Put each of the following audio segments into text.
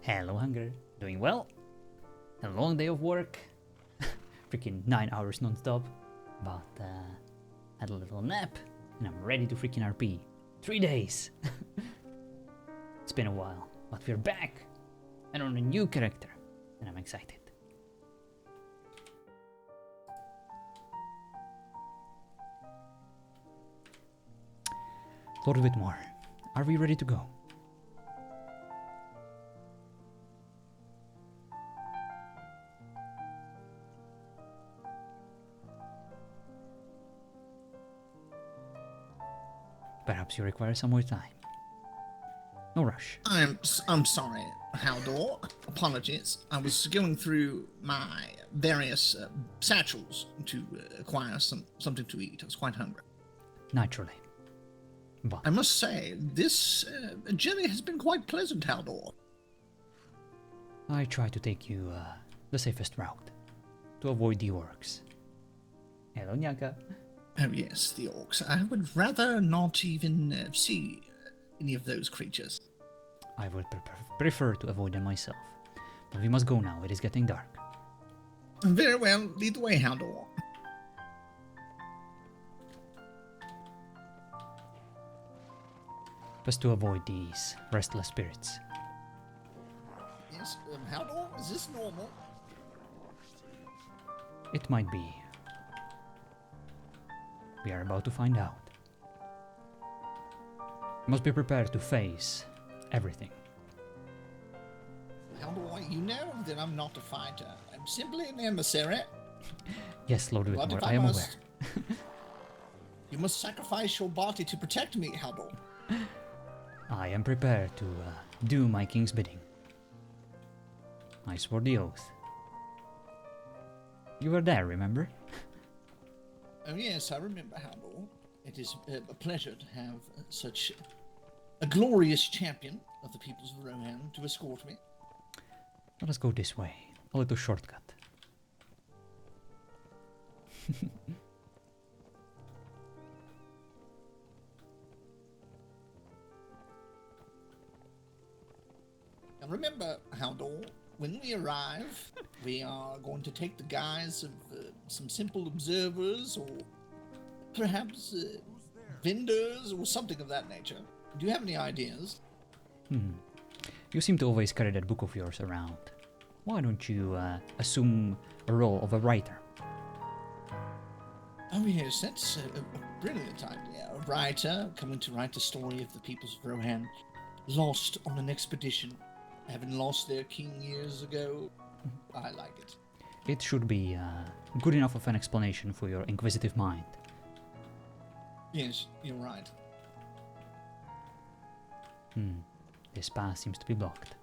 Hello, Hunger. Doing well? A long day of work. Freaking 9 hours non-stop. But, had a little nap. And I'm ready to freaking RP. 3 days! It's been a while. But we're back! And on a new character. And I'm excited. Lord Whitmore, are we ready to go? Perhaps you require some more time. No rush. I'm sorry, Haldor. Apologies. I was going through my various satchels to acquire something to eat. I was quite hungry. Naturally. But I must say, this journey has been quite pleasant, Haldor. I try to take you the safest route. To avoid the orcs. Hello, Nyaka. Oh yes, the orcs. I would rather not even see any of those creatures. I would prefer to avoid them myself. But we must go now, it is getting dark. Very well, lead the way, Haldor. Best to avoid these restless spirits. Yes, Haldor, is this normal? It might be. We are about to find out. You must be prepared to face everything. Haldor, you know that I'm not a fighter. I'm simply an emissary. Yes, Lord But Whitmore, if I am aware. You must sacrifice your body to protect me, Haldor. I am prepared to do my king's bidding. I swore the oath. You were there, remember? Oh yes, I remember, Haldor. It is a pleasure to have such a glorious champion of the peoples of Rohan to escort me. Let us go this way. A little shortcut. And remember, Haldor, when we arrive, we are going to take the guise of some simple observers or perhaps vendors or something of that nature. Do you have any ideas? You seem to always carry that book of yours around. Why don't you assume a role of a writer? Oh yes, that's a brilliant idea. A writer coming to write the story of the peoples of Rohan lost on an expedition, having lost their king years ago. I like it. It should be good enough of an explanation for your inquisitive mind. Yes, you're right. This path seems to be blocked.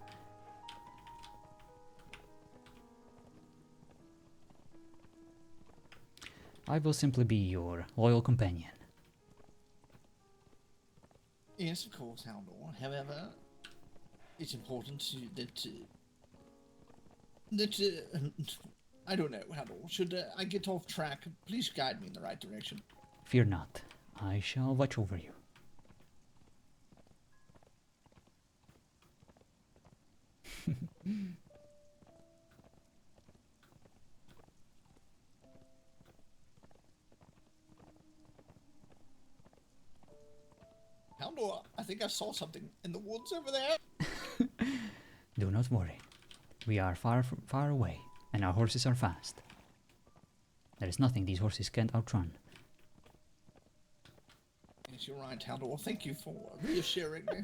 I will simply be your loyal companion. Yes, of course, Haldor. However, it's important that I don't know, Haldor. Should I get off track? Please guide me in the right direction. Fear not, I shall watch over you. Haldor, I think I saw something in the woods over there. Do not worry. We are far away, and our horses are fast. There is nothing these horses can't outrun. Yes, you're right, Haldor. Thank you for reassuring me.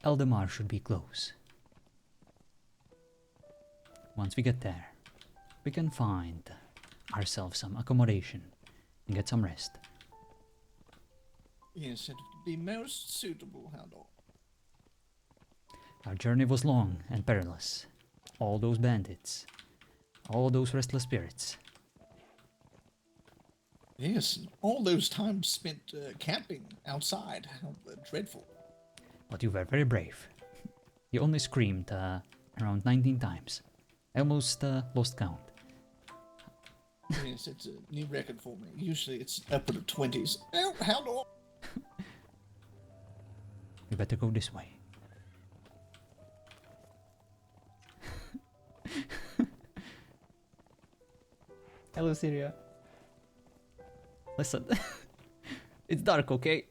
Eldamar should be close. Once we get there, we can find ourselves some accommodation and get some rest. Yes, it would be most suitable, Haldor. Our journey was long and perilous. All those bandits, all those restless spirits. Yes, all those times spent camping outside. How dreadful. But you were very brave. You only screamed around 19 times. I almost lost count. Yes, it's a new record for me. Usually it's upward of 20s. Oh, Haldor! We better go this way. Hello, Syria. Listen, it's dark, okay?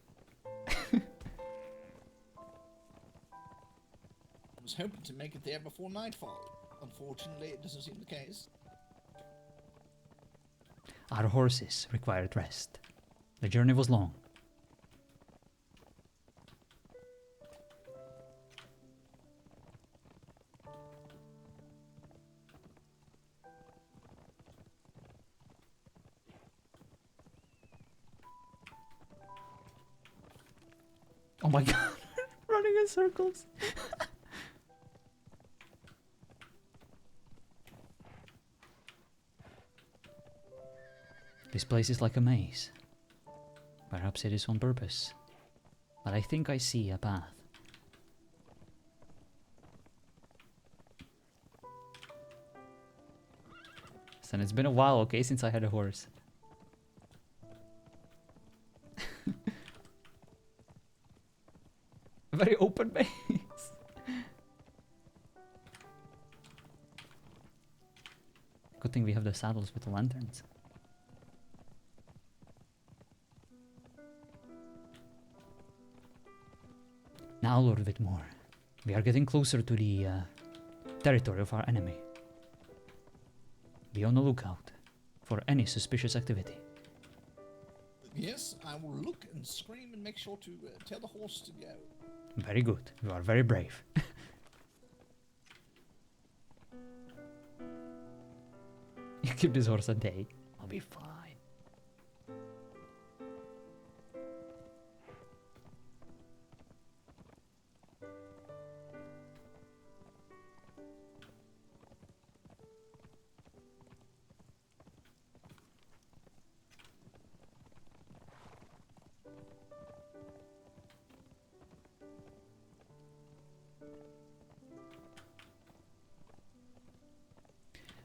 I was hoping to make it there before nightfall. Unfortunately, it doesn't seem the case. Our horses required rest. The journey was long. Oh my god, running in circles. This place is like a maze. Perhaps it is on purpose. But I think I see a path. And it's been a while, okay, since I had a horse. Very open base. Good thing we have the saddles with the lanterns. Now, Lord Whitmore, we are getting closer to the territory of our enemy. Be on the lookout for any suspicious activity. Yes, I will look and scream and make sure to tell the horse to go. Very good. You are very brave. You give this horse a day, I'll be fine.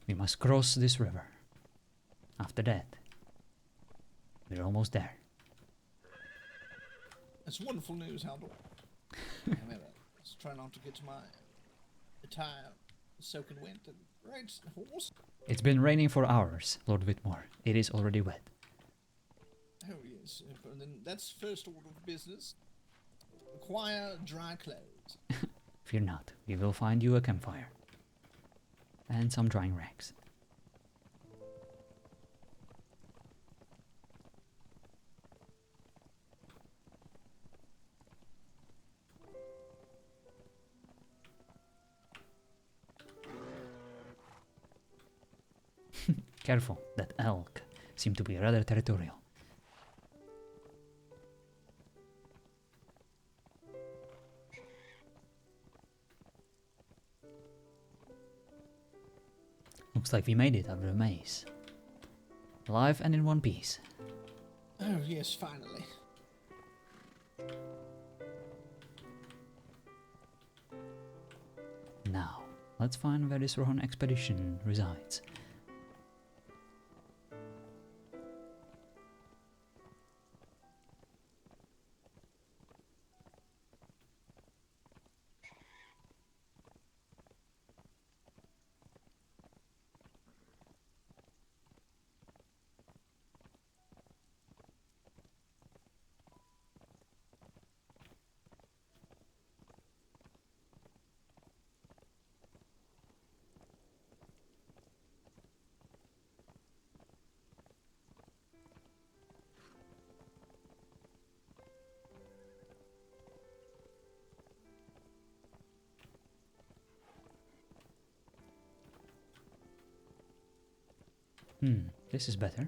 We must cross this river. After that, we're almost there. That's wonderful news, Haldor. However, let's try not to get my attire soaking wet. Right, horse? It's been raining for hours, Lord Whitmore. It is already wet. Oh, yes. Then that's first order of business. Acquire dry clothes. Fear not, we will find you a campfire. And some drying rags. Careful, that elk seemed to be rather territorial. Looks like we made it out of the maze. Alive and in one piece. Oh, yes, finally. Now, let's find where this Rohan expedition resides. This is better.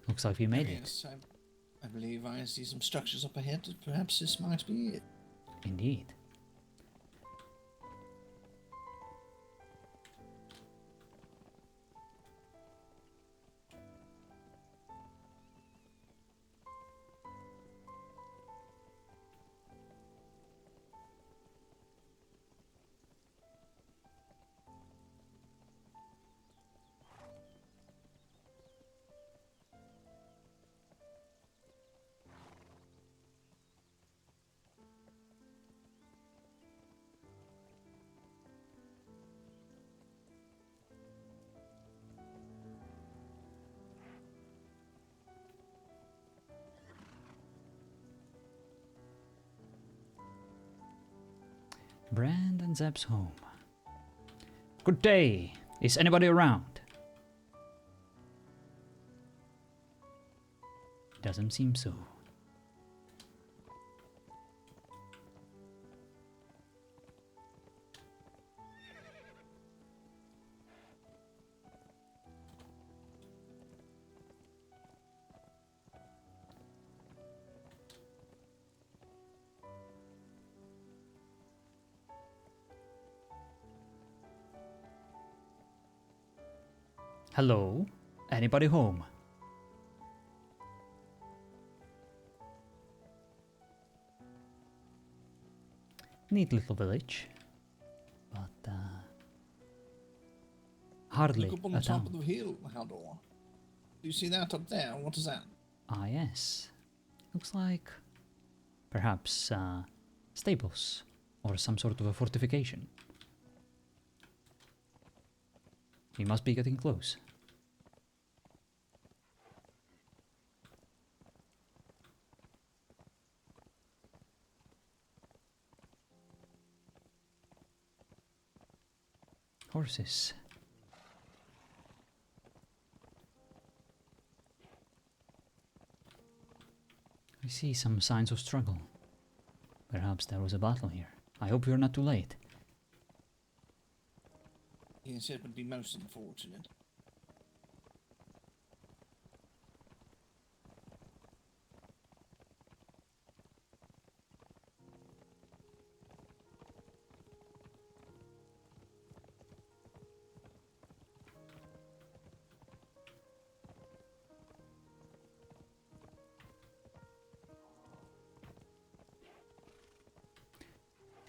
Looks like we made it. Yes, I believe I see some structures up ahead. Perhaps this might be it. Indeed. Brand and Zeb's home. Good day. Is anybody around? Doesn't seem so. Hello? Anybody home? Neat little village, but hardly Look up on a the top town. of the hill, Haldor. Do you see that up there? What is that? Ah, yes. Looks like perhaps stables or some sort of a fortification. We must be getting close. Horses. I see some signs of struggle. Perhaps there was a battle here. I hope you're not too late. Yes, it would be most unfortunate.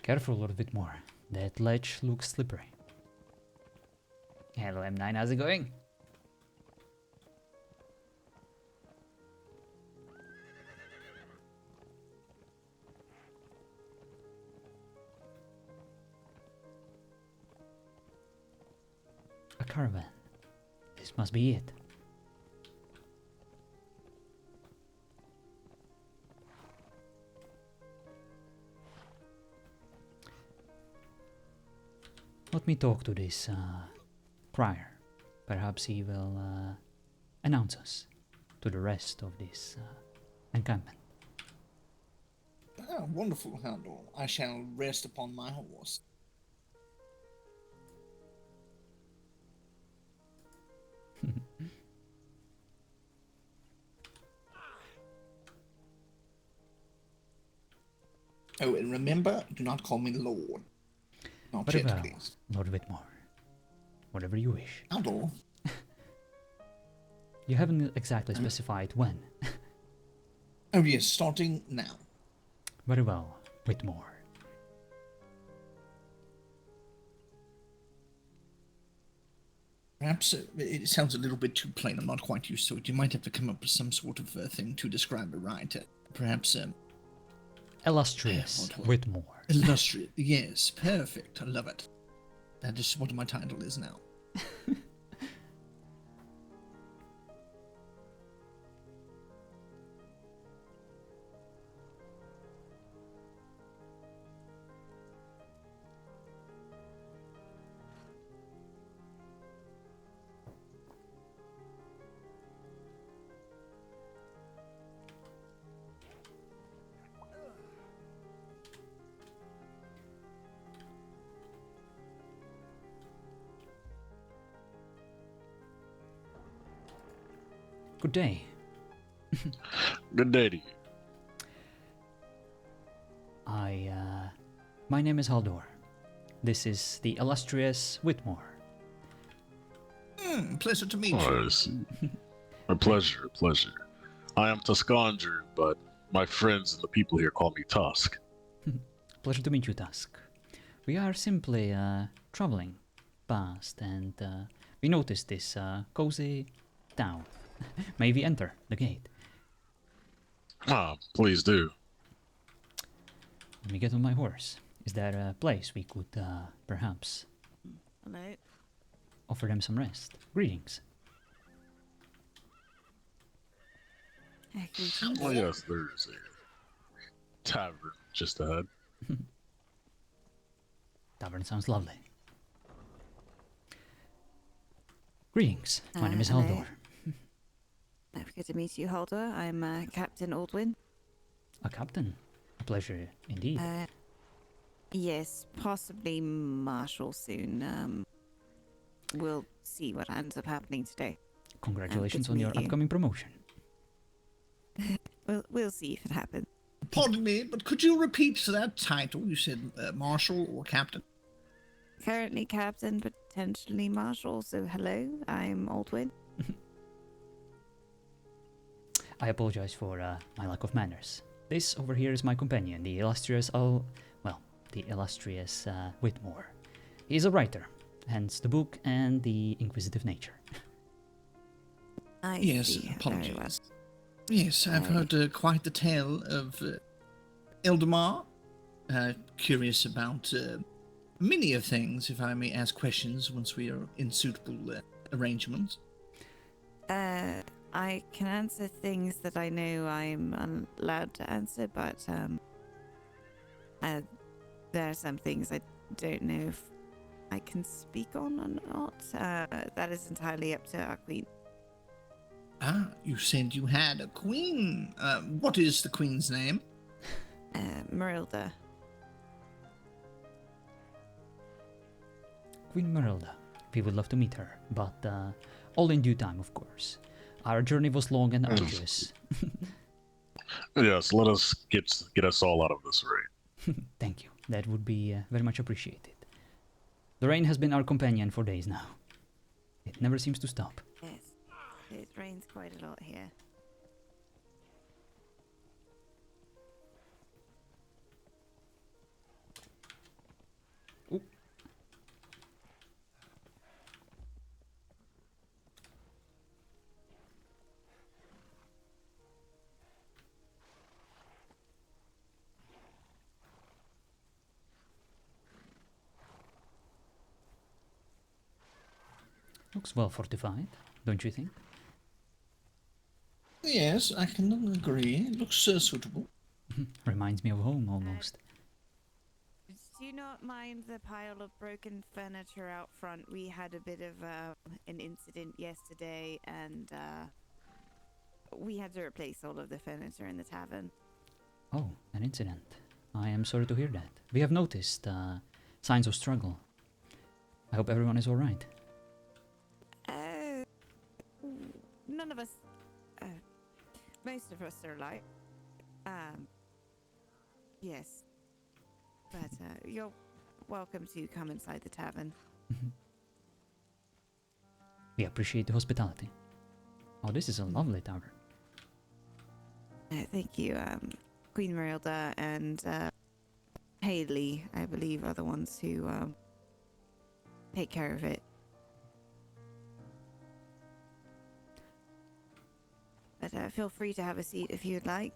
Careful, Lord Whitmore. That ledge looks slippery. Hello, M9, how's it going? A caravan. This must be it. Let me talk to this crier. Perhaps he will announce us to the rest of this encampment. Ah, wonderful, Haldor. I shall rest upon my horse. Oh, and remember, do not call me Lord. Not Very yet, well, please. Lord Whitmore. Whatever you wish. Haldor. You haven't exactly specified when. Oh yes, starting now. Very well, Whitmore. Perhaps it sounds a little bit too plain. I'm not quite used to it. You might have to come up with some sort of thing to describe it right. Perhaps Illustrious what- Whitmore. illustrious. Yes, perfect. I love it. That is what my title is now. Good day. Good day to you. My name is Haldor. This is the illustrious Whitmore. Pleasure to meet Oh, you. it's a pleasure, a pleasure. I am Tuscanger, but my friends and the people here call me Tusk. Pleasure to meet you, Tusk. We are simply traveling past, and we noticed this cozy town. May we enter the gate? Ah, please do. Let me get on my horse. Is there a place we could perhaps Hello. offer them some rest? Greetings. Greetings. Oh yes, there's a tavern just ahead. Tavern sounds lovely. Greetings. My name is Hello. Haldor. Good to meet you, Haldor. I'm Captain Aldwin. A captain. A pleasure indeed. Yes, possibly Marshal soon. We'll see what ends up happening today. Congratulations good to on your meet you. upcoming promotion. We'll see if it happens. Pardon me, but could you repeat that title? You said Marshal or Captain? Currently Captain, potentially Marshal. So hello, I'm Aldwin. I apologize for my lack of manners. This over here is my companion, the illustrious Whitmore. He is a writer, hence the book and the inquisitive nature. I Yes, see. Very apologies. well. Yes, I've heard quite the tale of Eldamar. Curious about many of things, if I may ask questions once we are in suitable arrangements. I can answer things that I know I'm allowed to answer, but there are some things I don't know if I can speak on or not. That is entirely up to our queen. Ah, you said you had a queen. What is the queen's name? Marilda. Queen Merelda. We would love to meet her, but all in due time, of course. Our journey was long and arduous. Yes, let us get us all out of this rain. Thank you. That would be very much appreciated. The rain has been our companion for days now. It never seems to stop. Yes, it rains quite a lot here. Ooh. Looks well fortified, don't you think? Yes, I can agree. It looks suitable. Reminds me of home almost. Do you not mind the pile of broken furniture out front? We had a bit of an incident yesterday, and we had to replace all of the furniture in the tavern. Oh, an incident. I am sorry to hear that. We have noticed signs of struggle. I hope everyone is alright. None of us, most of us are alive. Yes. But you're welcome to come inside the tavern. We appreciate the hospitality. Oh, this is a lovely tavern. Thank you. Queen Marilda and Haley, I believe, are the ones who take care of it. But feel free to have a seat if you'd like.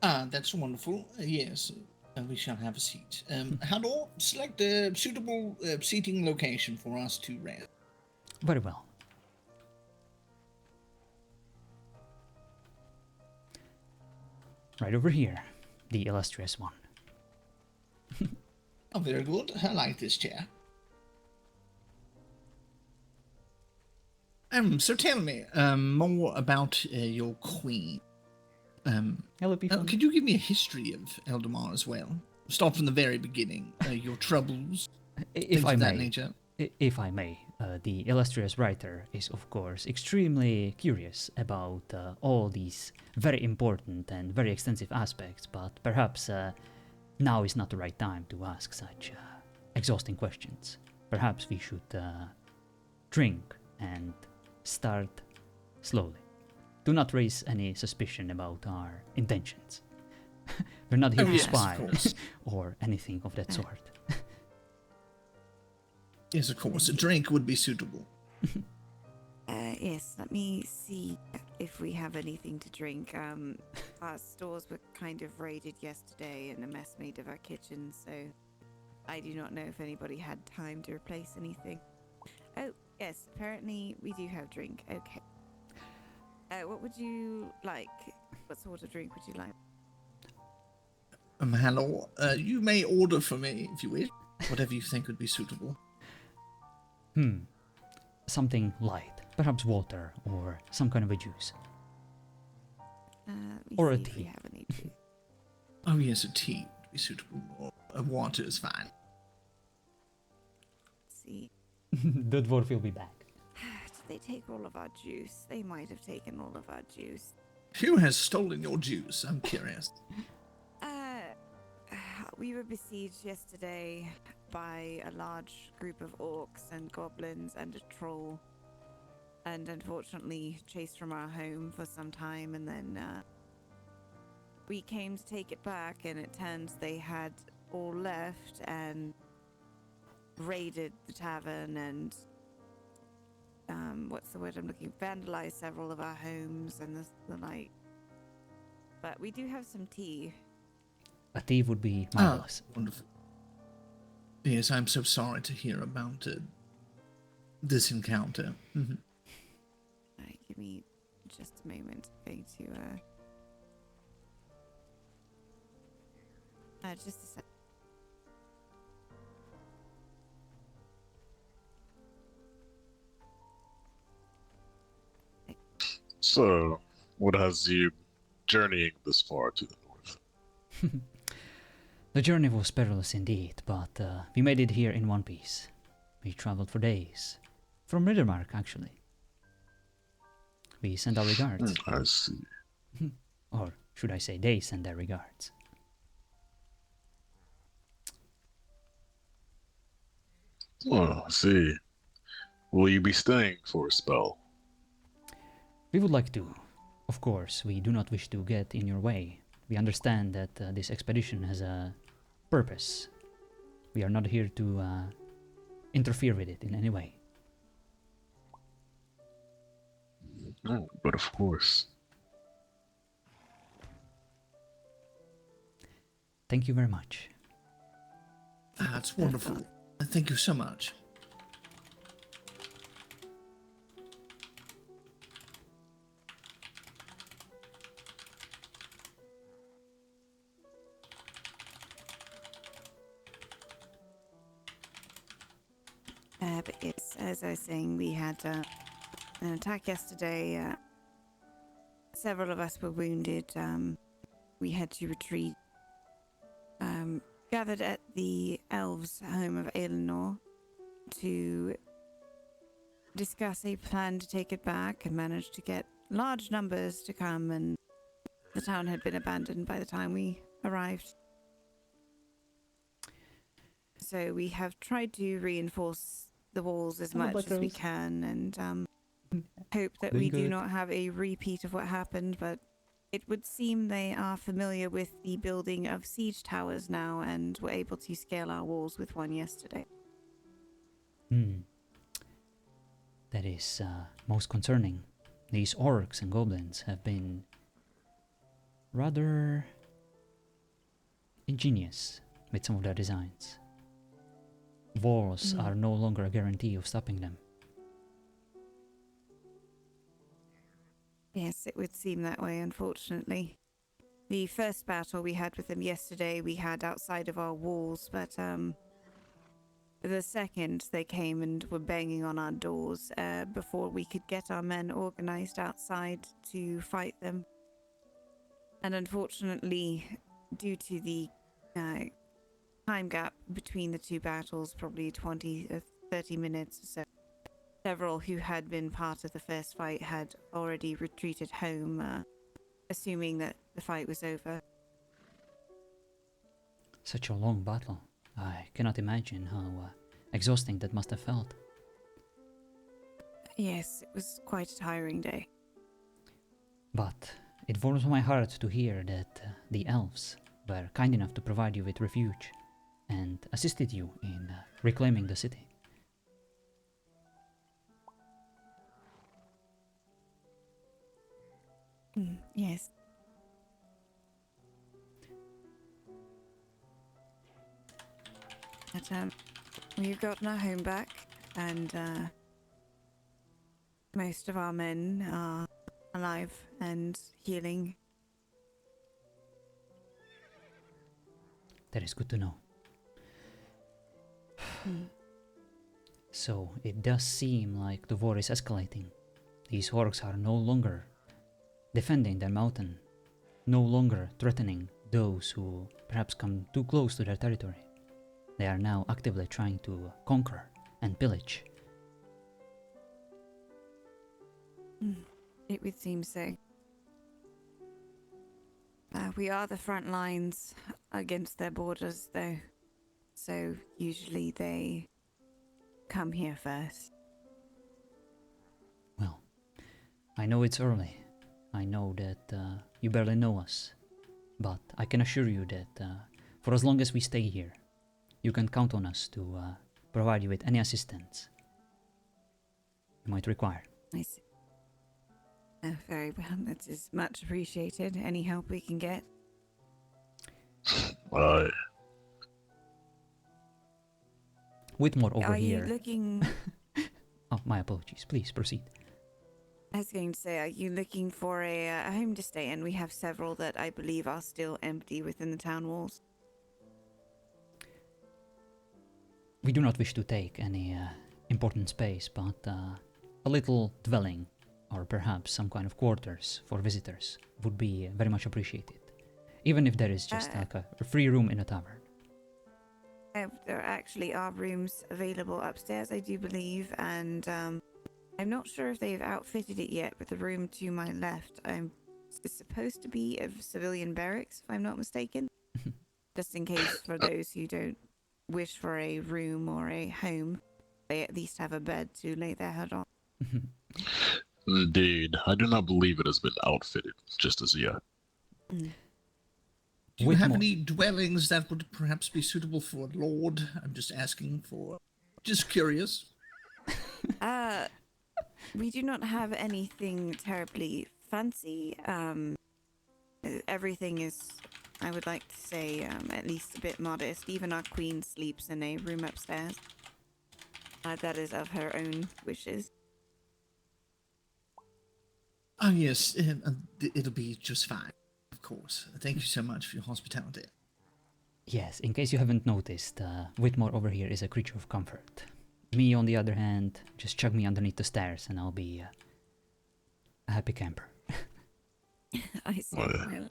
Ah, that's wonderful. Yes, we shall have a seat. Haldor, select a suitable seating location for us to rest. Very well. Right over here, the illustrious one. Oh, very good. I like this chair. So tell me more about your queen. It'll be fun. Could you give me a history of Eldamar as well? Start from the very beginning. Your troubles, If things I of that may, nature. if I may, the illustrious writer is, of course, extremely curious about all these very important and very extensive aspects, but perhaps now is not the right time to ask such exhausting questions. Perhaps we should drink and start slowly. Do not raise any suspicion about our intentions. We're not here Oh, to yes, spy of course. or anything of that sort. Yes, of course. A drink would be suitable. Yes, let me see if we have anything to drink. Our stores were kind of raided yesterday and a mess made of our kitchen, so I do not know if anybody had time to replace anything. Oh, yes, apparently we do have drink. Okay. What would you like? What sort of drink would you like? Haldor, you may order for me if you wish, whatever you think would be suitable. Something light, perhaps water or some kind of a juice. Let me Or a see if we tea. have any juice. Oh yes, a tea would be suitable. Or a water is fine. Let's see. The dwarf will be back. Did they take all of our juice? They might have taken all of our juice. Who has stolen your juice? I'm curious. We were besieged yesterday by a large group of orcs and goblins and a troll, and unfortunately chased from our home for some time, and then we came to take it back, and it turns they had all left and raided the tavern and what's the word I'm looking, vandalized several of our homes and the like. But we do have some tea. A tea would be marvelous. Wonderful. Yes, I'm so sorry to hear about this encounter. Mhm. Alright, give me just a moment. I'm going to just a sec. So, what has you journeying this far to the north? The journey was perilous indeed, but we made it here in one piece. We traveled for days. From Riddermark, actually. We send our regards. I see. Or should I say they send their regards. Oh, I see. Will you be staying for a spell? We would like to. Of course, we do not wish to get in your way. We understand that this expedition has a purpose. We are not here to interfere with it in any way. No, but of course. Thank you very much. That's wonderful. Thank you so much. But yes, as I was saying, we had an attack yesterday. Several of us were wounded. We had to retreat. Gathered at the elves' home of Aelinor to discuss a plan to take it back, and managed to get large numbers to come, and the town had been abandoned by the time we arrived. So we have tried to reinforce the walls as much as we can, and hope that we do not have a repeat of what happened, but it would seem they are familiar with the building of siege towers now, and were able to scale our walls with one yesterday. That is most concerning. These orcs and goblins have been rather ingenious with some of their designs. Walls are no longer a guarantee of stopping them. Yes, it would seem that way, unfortunately. The first battle we had with them yesterday, we had outside of our walls, but the second they came and were banging on our doors before we could get our men organized outside to fight them. And unfortunately, due to the time gap between the two battles, probably 20 or 30 minutes or so, several who had been part of the first fight had already retreated home, assuming that the fight was over. Such a long battle. I cannot imagine how exhausting that must have felt. Yes, it was quite a tiring day. But it warms my heart to hear that the elves were kind enough to provide you with refuge and assisted you in reclaiming the city. Yes. But we've gotten our home back, and most of our men are alive and healing. That is good to know. Hmm. So, it does seem like the war is escalating. These orcs are no longer defending their mountain, no longer threatening those who perhaps come too close to their territory. They are now actively trying to conquer and pillage. It would seem so. We are the front lines against their borders, though. So usually they come here first. Well, I know it's early. I know that you barely know us. But I can assure you that for as long as we stay here, you can count on us to provide you with any assistance you might require. I see. Very well. That is much appreciated. Any help we can get. Aye. Whitmore over Are here. you looking? Oh, my apologies. Please proceed. I was going to say, are you looking for a home to stay in? We have several that I believe are still empty within the town walls. We do not wish to take any important space, but a little dwelling, or perhaps some kind of quarters for visitors, would be very much appreciated. Even if there is just like a free room in a tavern. There actually are rooms available upstairs, I do believe, and I'm not sure if they've outfitted it yet, but the room to my left it's supposed to be a civilian barracks, if I'm not mistaken. Just in case for those who don't wish for a room or a home, they at least have a bed to lay their head on. Indeed. I do not believe it has been outfitted just as yet. Do you have Whitmore. any dwellings that would perhaps be suitable for a lord? I'm just asking for... Just curious. We do not have anything terribly fancy. Everything is, I would like to say, at least a bit modest. Even our queen sleeps in a room upstairs. That is of her own wishes. Oh, yes. It'll be just fine, of course. Thank you so much for your hospitality. Yes, in case you haven't noticed, Whitmore over here is a creature of comfort. Me, on the other hand, just chuck me underneath the stairs and I'll be a happy camper. I see. Well,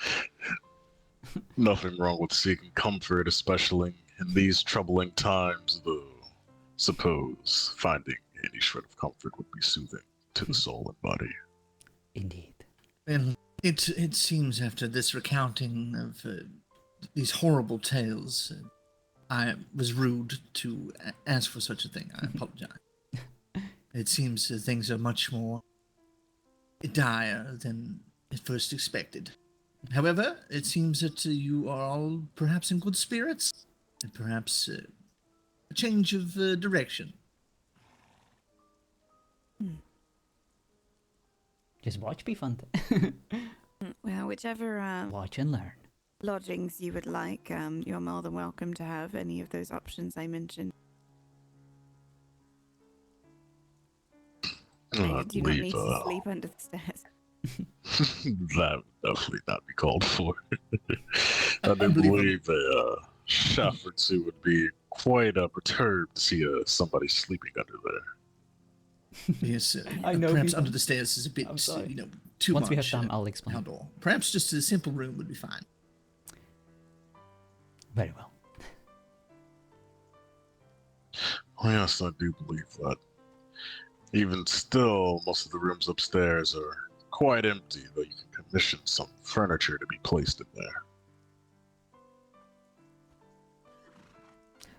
nothing wrong with seeking comfort, especially in these troubling times, though. Suppose finding any shred of comfort would be soothing to the soul and body. Indeed. Well, it seems after this recounting of these horrible tales, I was rude to ask for such a thing. I apologize. It seems things are much more dire than at first expected. However, it seems that you are all perhaps in good spirits, and perhaps a change of direction. Just watch be fun. Well, whichever Watch and learn. lodgings you would like, you're more than welcome to have any of those options I mentioned. I You do not believe need to sleep under the stairs. that would definitely not be called for. I do Unbelievable. believe a chef or two would be quite perturbed to see somebody sleeping under there. Yes, I know perhaps people. under the stairs is a bit, I'm sorry. too Once much. we have time, I'll explain. Haldor. Perhaps just a simple room would be fine. Very well. Oh, yes, I do believe that. Even still, most of the rooms upstairs are quite empty, though you can commission some furniture to be placed in there.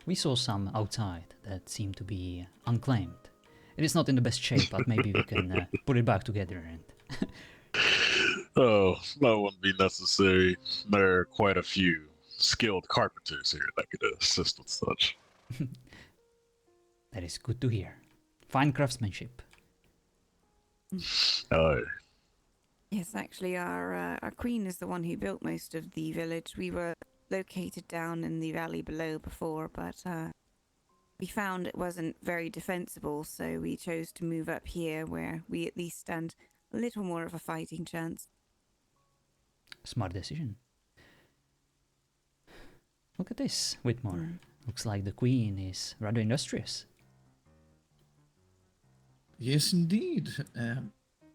We saw some outside that seemed to be unclaimed. It is not in the best shape, but maybe we can put it back together and... Oh, that wouldn't be necessary. There are quite a few skilled carpenters here that could assist with such. That is good to hear. Fine craftsmanship. Yes, actually, our queen is the one who built most of the village. We were located down in the valley below before, but we found it wasn't very defensible, so we chose to move up here where we at least stand a little more of a fighting chance. Smart decision. look at this, Whitmore. Mm. Looks like the queen is rather industrious. Yes, indeed.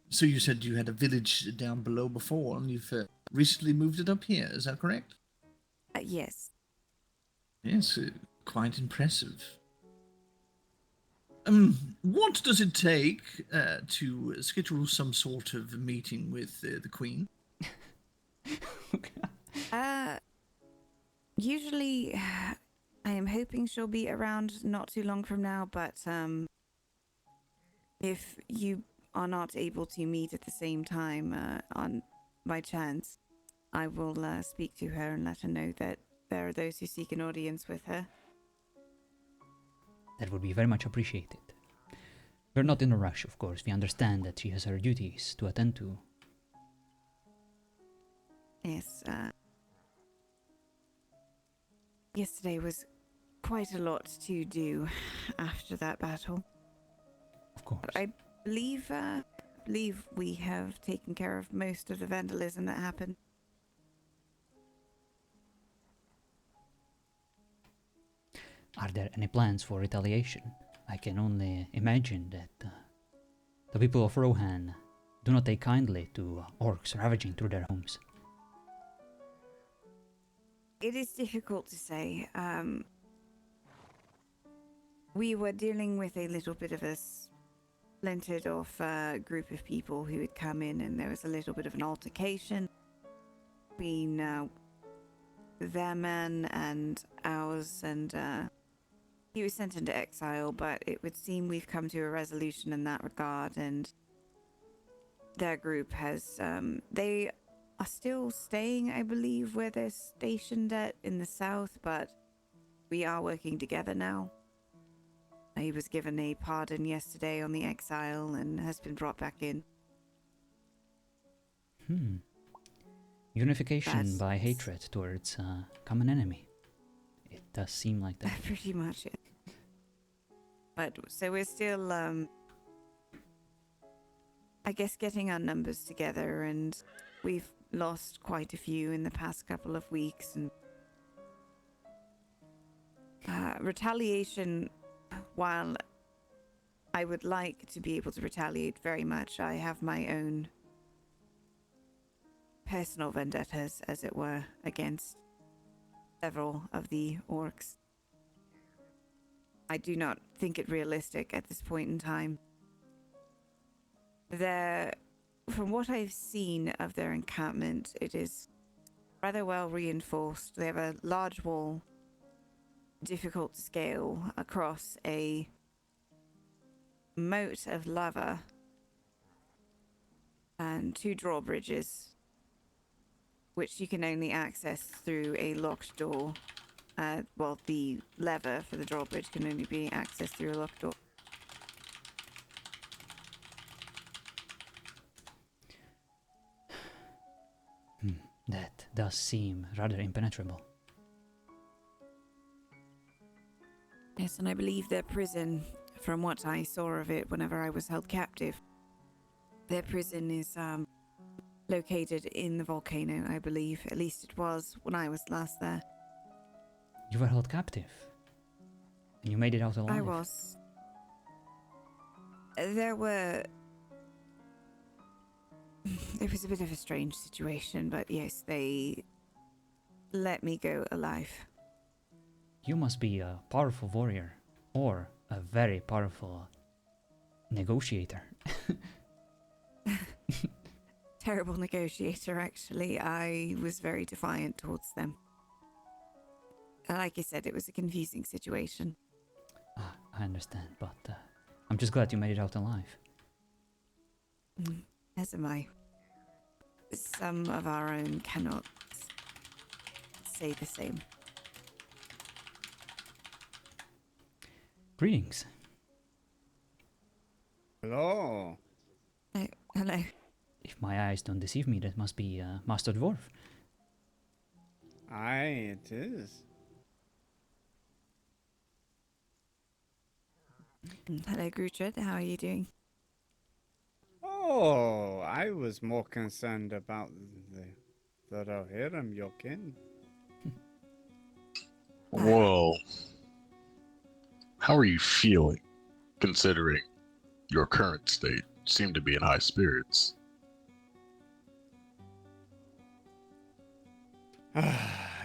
So you said you had a village down below before, and you've recently moved it up here. Is that correct? Yes. Yes, quite impressive. What does it take to schedule some sort of meeting with the Queen? Usually, I am hoping she'll be around not too long from now, but if you are not able to meet at the same time on by chance, I will speak to her and let her know that there are those who seek an audience with her. That would be very much appreciated. We're not in a rush, of course. We understand that she has her duties to attend to. Yes, yesterday was quite a lot to do after that battle. Of course. But I believe we have taken care of most of the vandalism that happened. Are there any plans for retaliation? I can only imagine that the people of Rohan do not take kindly to orcs ravaging through their homes. It is difficult to say. We were dealing with a little bit of a splintered off group of people who had come in, and there was a little bit of an altercation between their men and ours, and he was sent into exile, but it would seem we've come to a resolution in that regard, and their group has, they are still staying, I believe, where they're stationed at in the south, but we are working together now. He was given a pardon yesterday on the exile and has been brought back in. Unification by hatred towards a common enemy. It does seem like that. Pretty much it. But, so we're still, I guess getting our numbers together, and we've lost quite a few in the past couple of weeks, and retaliation, while I would like to be able to retaliate very much, I have my own personal vendettas, as it were, against several of the orcs. I do not think it realistic at this point in time. From what I've seen of their encampment, it is rather well reinforced. They have a large wall, difficult to scale, across a moat of lava and 2 drawbridges, which you can only access through a locked door. Well, the lever for the drawbridge can only be accessed through a locked door. That does seem rather impenetrable. Yes, and I believe their prison, from what I saw of it whenever I was held captive, their prison is located in the volcano, I believe. At least it was when I was last there. You were held captive. And you made it out alive. I was. There were... It was a bit of a strange situation, but yes, they let me go alive. You must be a powerful warrior, or a very powerful negotiator. Terrible negotiator, actually. I was very defiant towards them. Like I said, it was a confusing situation. I understand, but I'm just glad you made it out alive. As am I. Some of our own cannot say the same. Greetings. Hello. Oh, hello. If my eyes don't deceive me, that must be Master Dwarf. Aye, it is. Hello, Gertrude. How are you doing? Oh, I was more concerned about the Rohirrim, your kin. Well, how are you feeling, considering your current state? You seem to be in high spirits.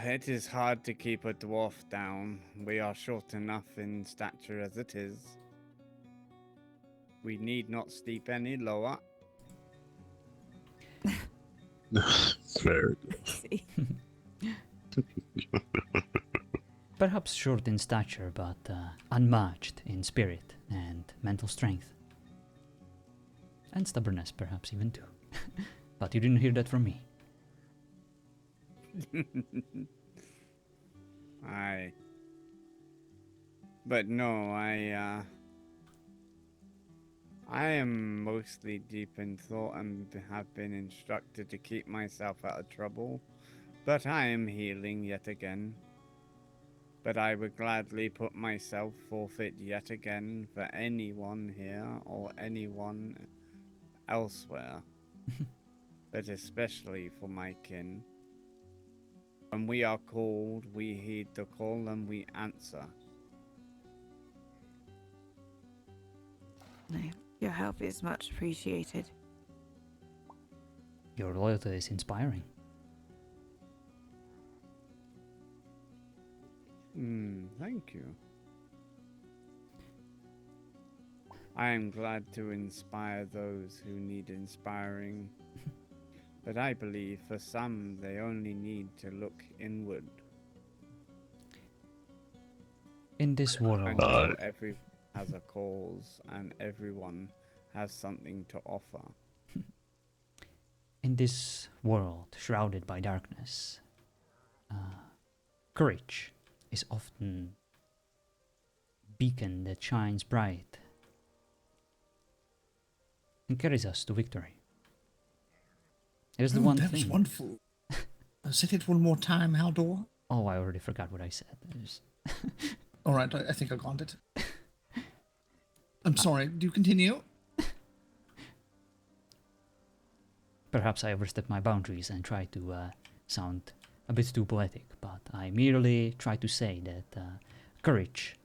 It is hard to keep a dwarf down. We are short enough in stature as it is. We need not steep any lower. Fair. See. Perhaps short in stature, but unmatched in spirit and mental strength. And stubbornness, perhaps even too. But you didn't hear that from me. Aye. But no, I am mostly deep in thought and have been instructed to keep myself out of trouble. But I am healing yet again. But I would gladly put myself forfeit yet again for anyone here or anyone elsewhere. But especially for my kin. When we are called, we heed the call and we answer. No, your help is much appreciated. Your loyalty is inspiring. Thank you. I am glad to inspire those who need inspiring. But I believe for some, they only need to look inward. In this And world, so everyone has a cause and everyone has something to offer. in this world shrouded by darkness, courage is often a beacon that shines bright and carries us to victory. It is the one that thing. was wonderful. Say it one more time, Haldor. Oh, I already forgot what I said. All right, I think I got it. I'm sorry. Do you continue? Perhaps I overstepped my boundaries and tried to sound a bit too poetic, but I merely tried to say that courage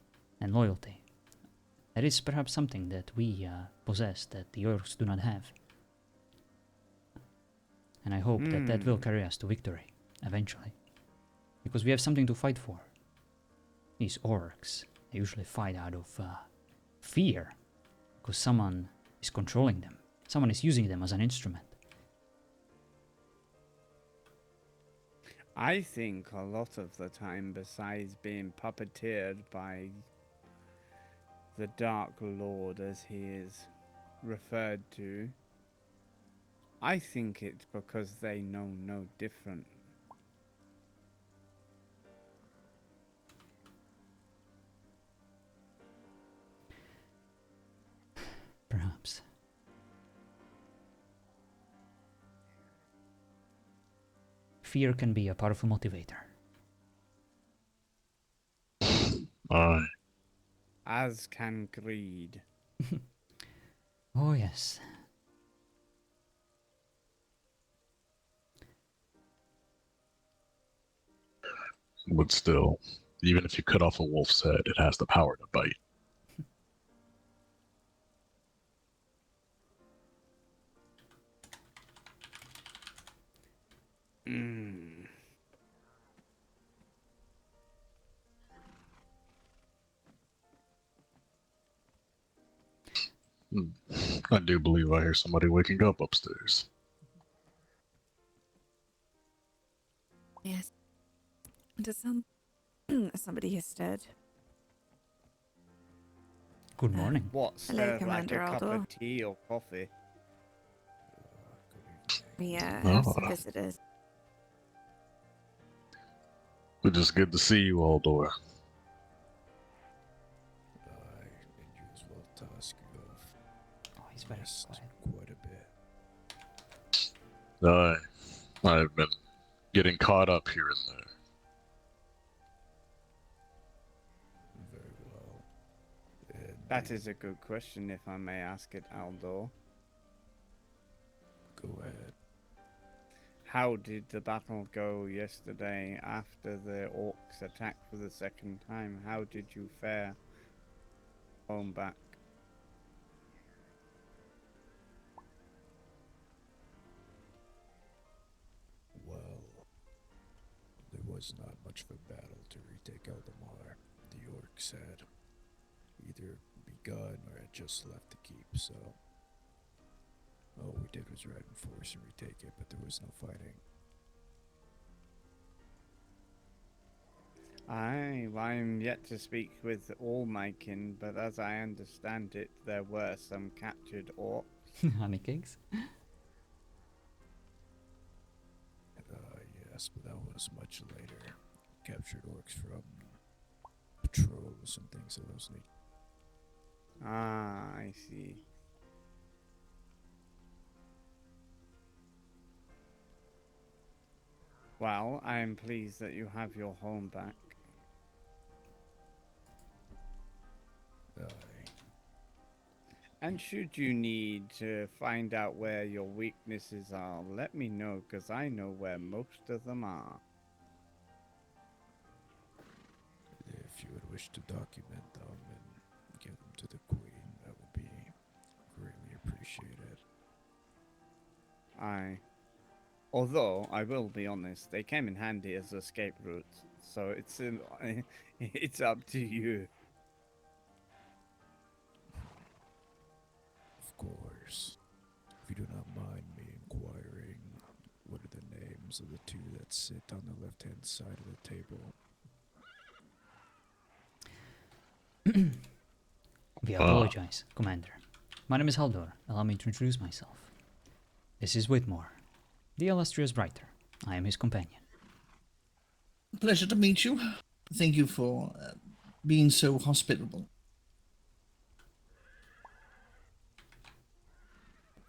and loyalty, that is perhaps something that we possess that the orcs do not have. And I hope that that will carry us to victory, eventually. Because we have something to fight for. These orcs, they usually fight out of fear. Because someone is controlling them. Someone is using them as an instrument. I think a lot of the time, besides being puppeteered by the Dark Lord as he is referred to, I think it's because they know no different. Perhaps. Fear can be a powerful motivator. Aye. As can greed. Oh yes. But still, even if you cut off a wolf's head, it has the power to bite. I do believe I hear somebody waking up upstairs. Yes. Does somebody has stirred? Good morning. What, Hello, stir like a Commander cup Haldor. of tea or coffee? We have Oh. some visitors. But it's good to see you, Haldor. And you as well, Tusk. You have Oh, he's very missed quiet. quite a bit. I've been getting caught up here and there. Very well. And That is a good question, if I may ask it, Haldor. go ahead. How did the battle go yesterday after the orcs attacked for the second time? How did you fare home back? Well, there was not much of a battle to retake Eldamar. The orcs had either begun or had just left the keep, so all we did was reinforce and retake it, but there was no fighting. I'm yet to speak with all my kin, but as I understand it, there were some captured orcs. Honey cakes. Yes, but that was much later. Captured orcs from patrols and things of those nature. Ah, I see. Well, I am pleased that you have your home back. And should you need to find out where your weaknesses are, let me know, because I know where most of them are. If you would wish to document them and give them to the Queen, that would be greatly appreciated. Aye. Although, I will be honest, they came in handy as escape routes, so it's up to you. Of course. If you do not mind me inquiring, what are the names of the two that sit on the left-hand side of the table? We apologize, Commander. My name is Haldor. Allow me to introduce myself. This is Whitmore, the illustrious writer. I am his companion. Pleasure to meet you. Thank you for being so hospitable.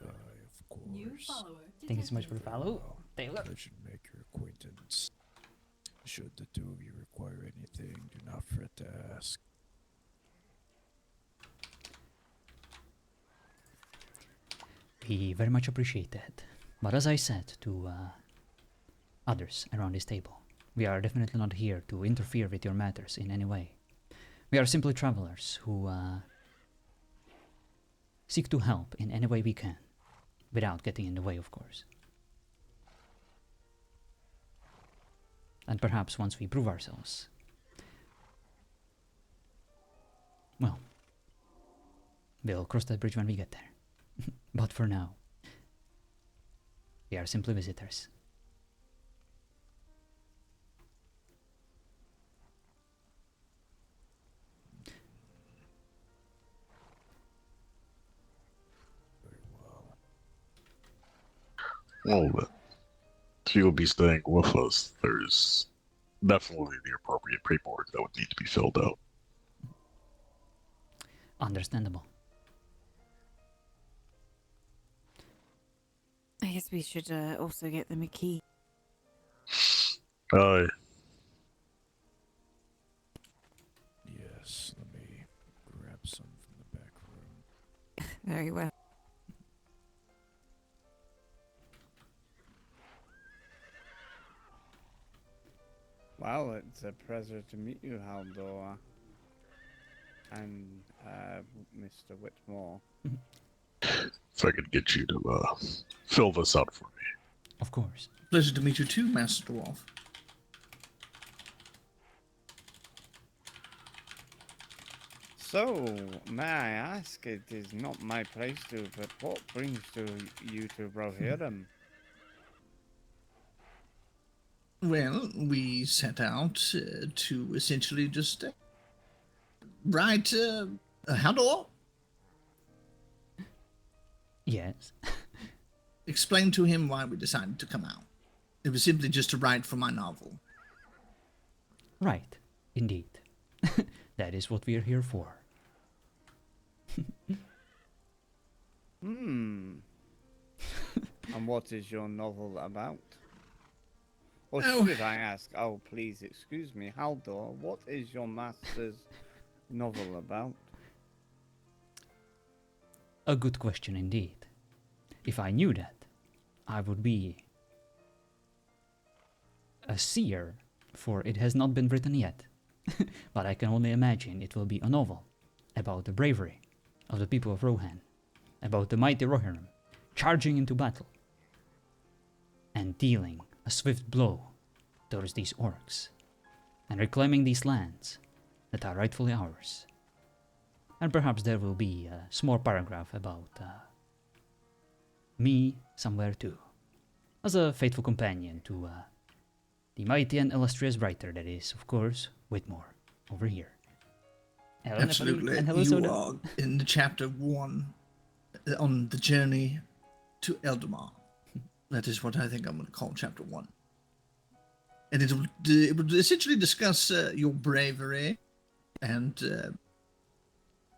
Of course. New follower. Thank you so much for the follow. Well, Taylor. pleasure to make your acquaintance. Should the two of you require anything, do not fret to ask. We very much appreciate that. But as I said to others around this table, we are definitely not here to interfere with your matters in any way. We are simply travelers who seek to help in any way we can, without getting in the way, of course. And perhaps once we prove ourselves, well, we'll cross that bridge when we get there. But for now, we are simply visitors. Very well. Well, then, if you'll be staying with us, there's definitely the appropriate paperwork that would need to be filled out. Understandable. I guess we should also get them a key. Aye. Yes, let me grab some from the back room. Very well. Well, it's a pleasure to meet you, Haldor. And Mr. Whitmore. If I could get you to fill this out for me. Of course. Pleasure to meet you too, Master Dwarf. So, may I ask, it is not my place to, but what brings you to Rohirrim? Well, we set out to essentially just write Haldor. Yes. Explain to him why we decided to come out. It was simply just to write for my novel. Right. Indeed. That is what we are here for. Hmm. And what is your novel about? Or Oh. should I ask, oh please excuse me, Haldor, what is your master's novel about? A good question indeed. If I knew that, I would be a seer, for it has not been written yet. But I can only imagine it will be a novel about the bravery of the people of Rohan, about the mighty Rohirrim charging into battle and dealing a swift blow towards these orcs and reclaiming these lands that are rightfully ours. And perhaps there will be a small paragraph about me somewhere too, as a faithful companion to the mighty and illustrious writer that is, of course, Whitmore over here. Hello, Absolutely. and hello, You Soda. are in the chapter 1 on the journey to Eldamar. That is what I think I'm going to call chapter 1. And it will essentially discuss your bravery and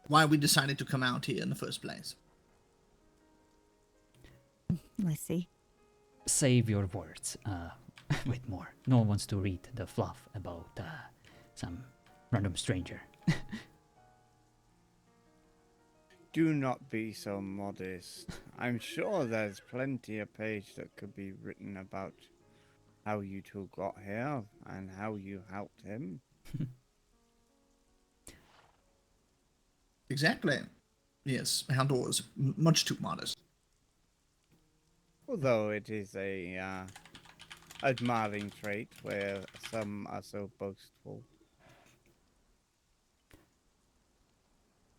why we decided to come out here in the first place. I see. Save your words, Whitmore. No one wants to read the fluff about some random stranger. Do not be so modest. I'm sure there's plenty of page that could be written about how you two got here and how you helped him. Exactly. Yes, Haldor is much too modest. Although it is a admiring trait where some are so boastful.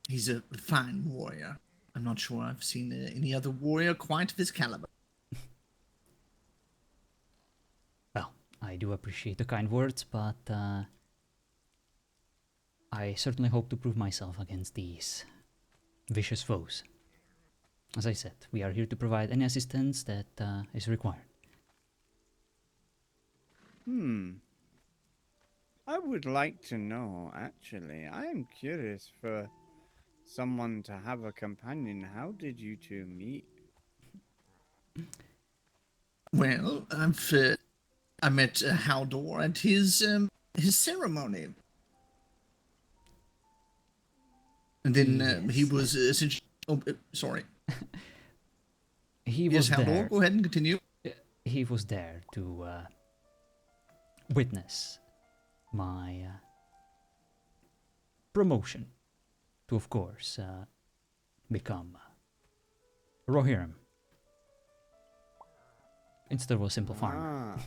He's a fine warrior. I'm not sure I've seen any other warrior quite of his caliber. Well, I do appreciate the kind words, but I certainly hope to prove myself against these vicious foes. As I said, we are here to provide any assistance that is required. I would like to know, actually. I am curious for someone to have a companion. How did you two meet? Well, I met Haldor at his ceremony. And then he Yes. was essentially... Oh, sorry. He Yes, was Haldor, there. go ahead and continue. He was there to witness my promotion to, of course, become Rohirrim instead of a simple farmer. Ah.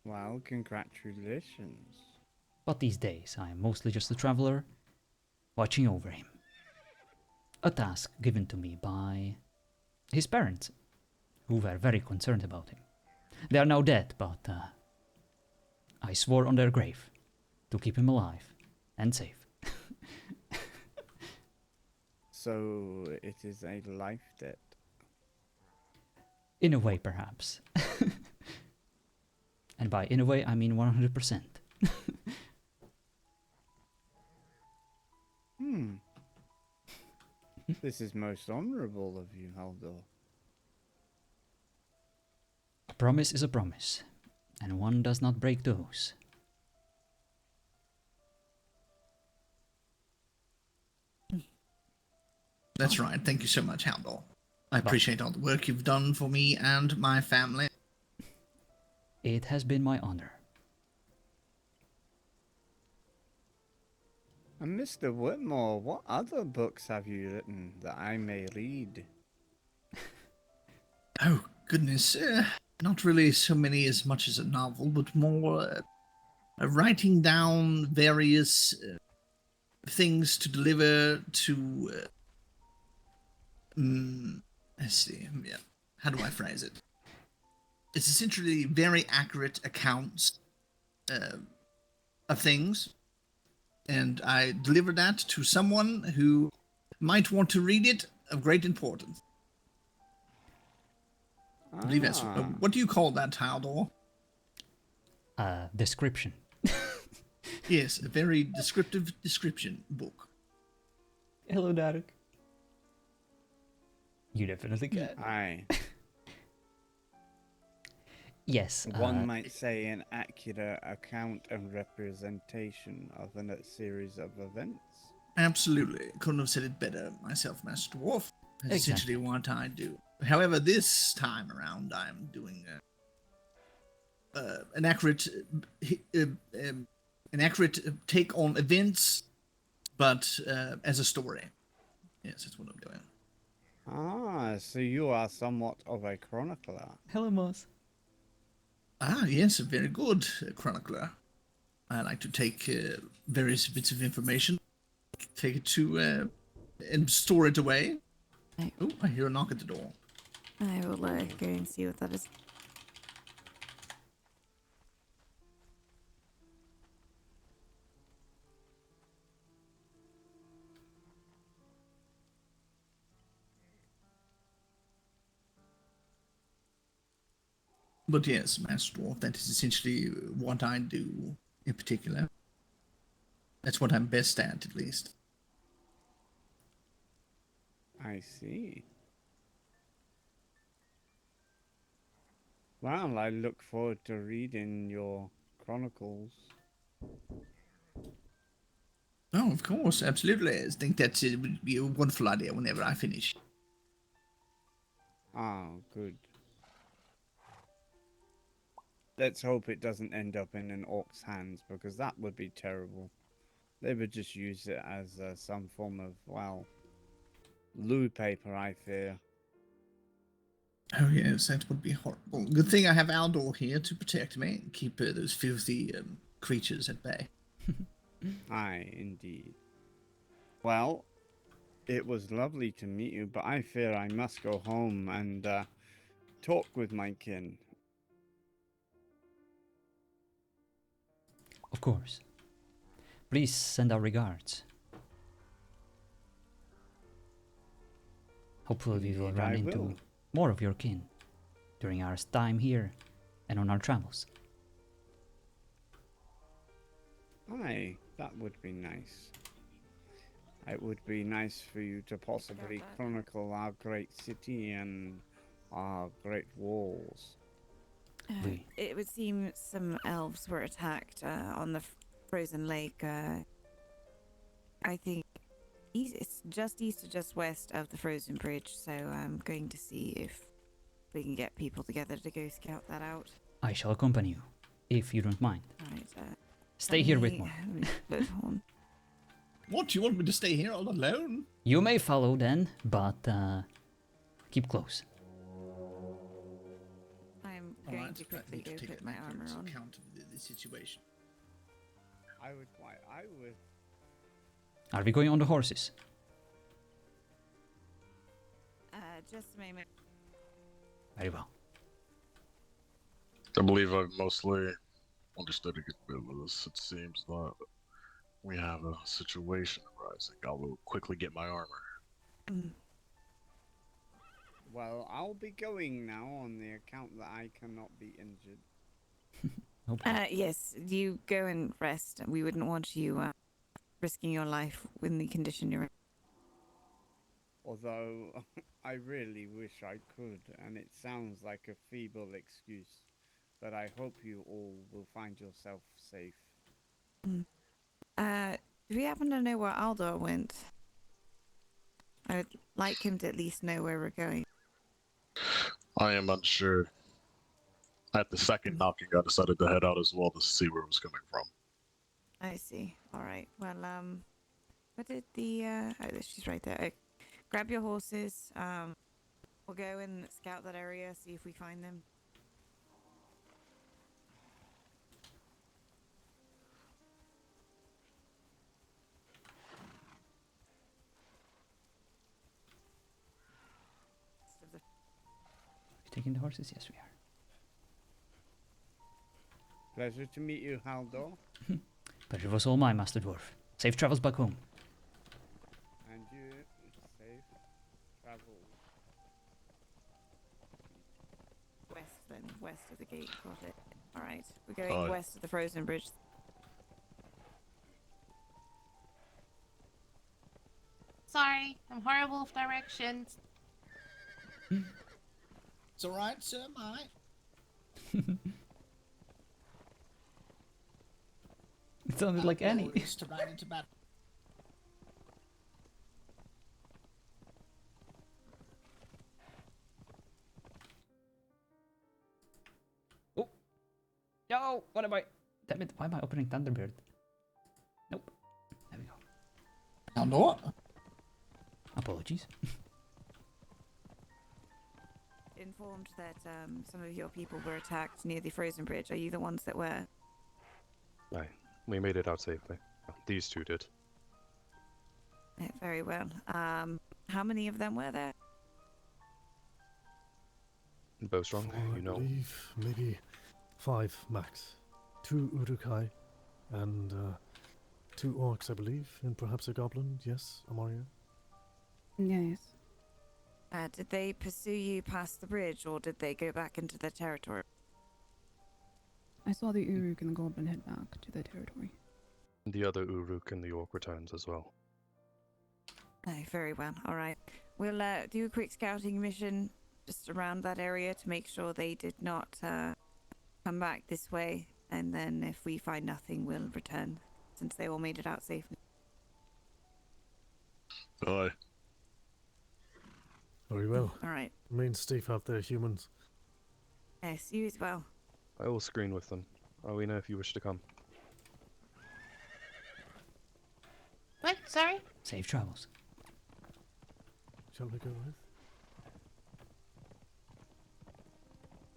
Well, congratulations. But these days, I am mostly just a traveler, watching over him. A task given to me by his parents, who were very concerned about him. They are now dead, but I swore on their grave to keep him alive and safe. So it is a life debt. In a way, perhaps. And by in a way, I mean 100%. This is most honorable of you, Haldor. A promise is a promise, and one does not break those. That's right. Thank you so much, Haldor. I appreciate all the work you've done for me and my family. It has been my honor. And Mr. Whitmore, what other books have you written that I may read? Oh, goodness. Not really so many as much as a novel, but more writing down various things to deliver to... let's see. Yeah. How do I phrase it? It's essentially very accurate accounts of things. And I deliver that to someone who might want to read it of great importance. I believe that's... what do you call that, Haldor? Description. Yes, a very descriptive description book. Hello, Darek. You definitely can. Aye. Yes. One might say an accurate account and representation of a series of events. Absolutely. Couldn't have said it better myself, Master Dwarf. That's Exactly. essentially what I do. However, this time around, I'm doing an accurate take on events, but as a story. Yes, that's what I'm doing. Ah, so you are somewhat of a chronicler. Hello, Moss. Ah, yes, a very good chronicler. I like to take various bits of information, take it to, and store it away. Right. Oh, I hear a knock at the door. I will go and see what that is. But yes, Master Dwarf, that is essentially what I do in particular. That's what I'm best at least. I see. Well, I look forward to reading your chronicles. Oh, of course, absolutely. I think that would be a wonderful idea whenever I finish. Ah, good. Let's hope it doesn't end up in an orc's hands, because that would be terrible. They would just use it as some form of, well, loo paper, I fear. Oh yes, that would be horrible. Good thing I have Haldor here to protect me and keep those filthy creatures at bay. Aye, indeed. Well, it was lovely to meet you, but I fear I must go home and talk with my kin. Of course. Please send our regards. Hopefully we will Indeed, run I into will. more of your kin during our time here and on our travels. Aye, that would be nice. It would be nice for you to possibly chronicle our great city and our great walls. We- It would seem some elves were attacked on the frozen lake. I think it's just east or just west of the frozen bridge, so I'm going to see if we can get people together to go scout that out. I shall accompany you, if you don't mind. Right. Stay here with me. What, you want me to stay here all alone? You may follow then, but keep close. I'm All going right, to I quickly need to go take put my armor on. account of the situation. I would. Are we going on the horses? Just a moment. Very well. I believe I've mostly understood it with this. It seems that we have a situation arising. I will quickly get my armor. Well, I'll be going now on the account that I cannot be injured. Okay. Yes, you go and rest. We wouldn't want you risking your life in the condition you're in. Although, I really wish I could, and it sounds like a feeble excuse. But I hope you all will find yourself safe. Do we happen to know where Haldor went? I would like him to at least know where we're going. I am unsure. At the second knocking, I decided to head out as well to see where it was coming from. I see. All right. Well, what did the oh, she's right there. Grab your horses. We'll go and scout that area, see if we find them. Taking the horses? Yes, we are. Pleasure to meet you, Haldor. Pleasure was all mine, Master Dwarf. Safe travels back home. And you, safe travel. West, then. West of the gate. Got it. All right. We're going west of the frozen bridge. Sorry, I'm horrible with directions. It's all right, sir, mate. It sounded like Annie. Is to ride into battle. Oh. Why am I opening Thunderbird? Nope. There we go. Haldor? Apologies. Informed that some of your people were attacked near the frozen bridge. Are you the ones that were? Aye, we made it out safely. These two did. Very well. How many of them were there? Bowstrong, I you know. believe maybe 5 max. 2 Urukai and 2 orcs, I believe, and perhaps a goblin. Yes, Amaria? Yes. Did they pursue you past the bridge, or did they go back into their territory? I saw the Uruk and the Goblin head back to their territory. The other Uruk and the Orc returns as well. Oh, very well. All right. We'll do a quick scouting mission just around that area to make sure they did not come back this way. And then if we find nothing, we'll return, since they all made it out safely. Aye. Very well. All right. Me and Steve have their humans. Yes, you as well. I will screen with them. Arlena, if you wish to come. What? Sorry? Safe travels. Shall we go with?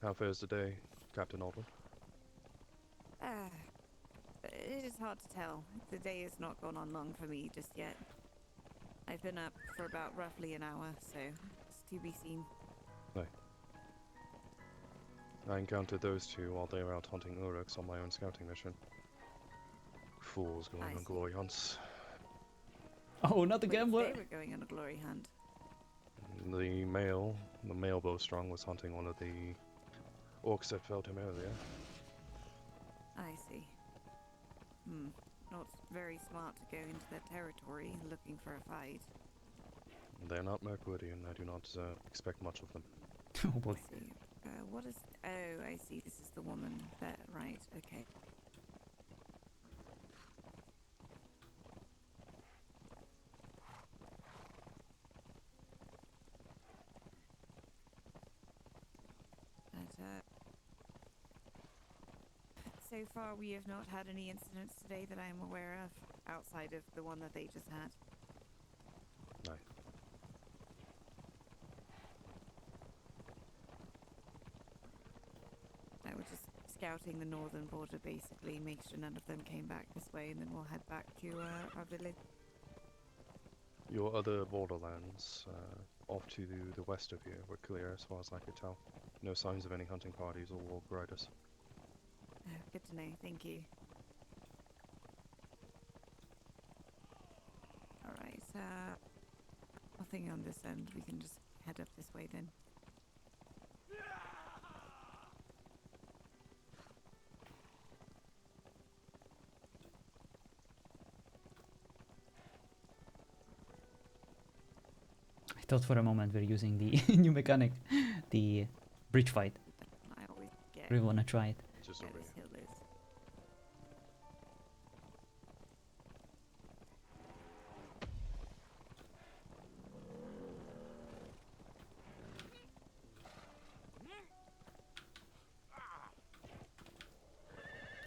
How fares the day, Captain Aldrin? It is hard to tell. The day has not gone on long for me just yet. I've been up for about roughly an hour, so it's to be seen. I encountered those two while they were out hunting Uruks on my own scouting mission. Fools going I on see. glory hunts. Oh, not the Wait, gambler! they were going on a glory hunt. The male Bowstrong was hunting one of the orcs that felled him earlier. I see. Not very smart to go into their territory looking for a fight. They're not Mercurian. I do not expect much of them. Oh boy. Let's see. What is... Oh, I see. This is the woman that... Right, okay. But, so far we have not had any incidents today that I am aware of, outside of the one that they just had. No. I was just scouting the northern border, basically, make sure none of them came back this way, and then we'll head back to our village. Your other borderlands, off to the west of you, were clear as far as I could tell. No signs of any hunting parties or war riders. Oh, good to know, thank you. Alright, nothing on this end, we can just head up this way then. I thought for a moment we're using the new mechanic, the bridge fight. I always get Really wanna try it. Just where over this here. hill is.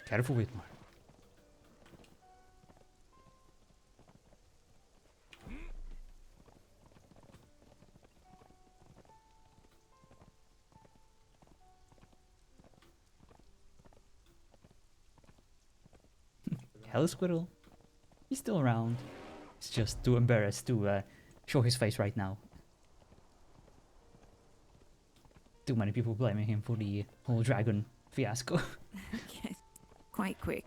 Careful, Whitmore. Hello, Squirrel. He's still around. He's just too embarrassed to show his face right now. Too many people blaming him for the whole dragon fiasco. Okay, quite quick.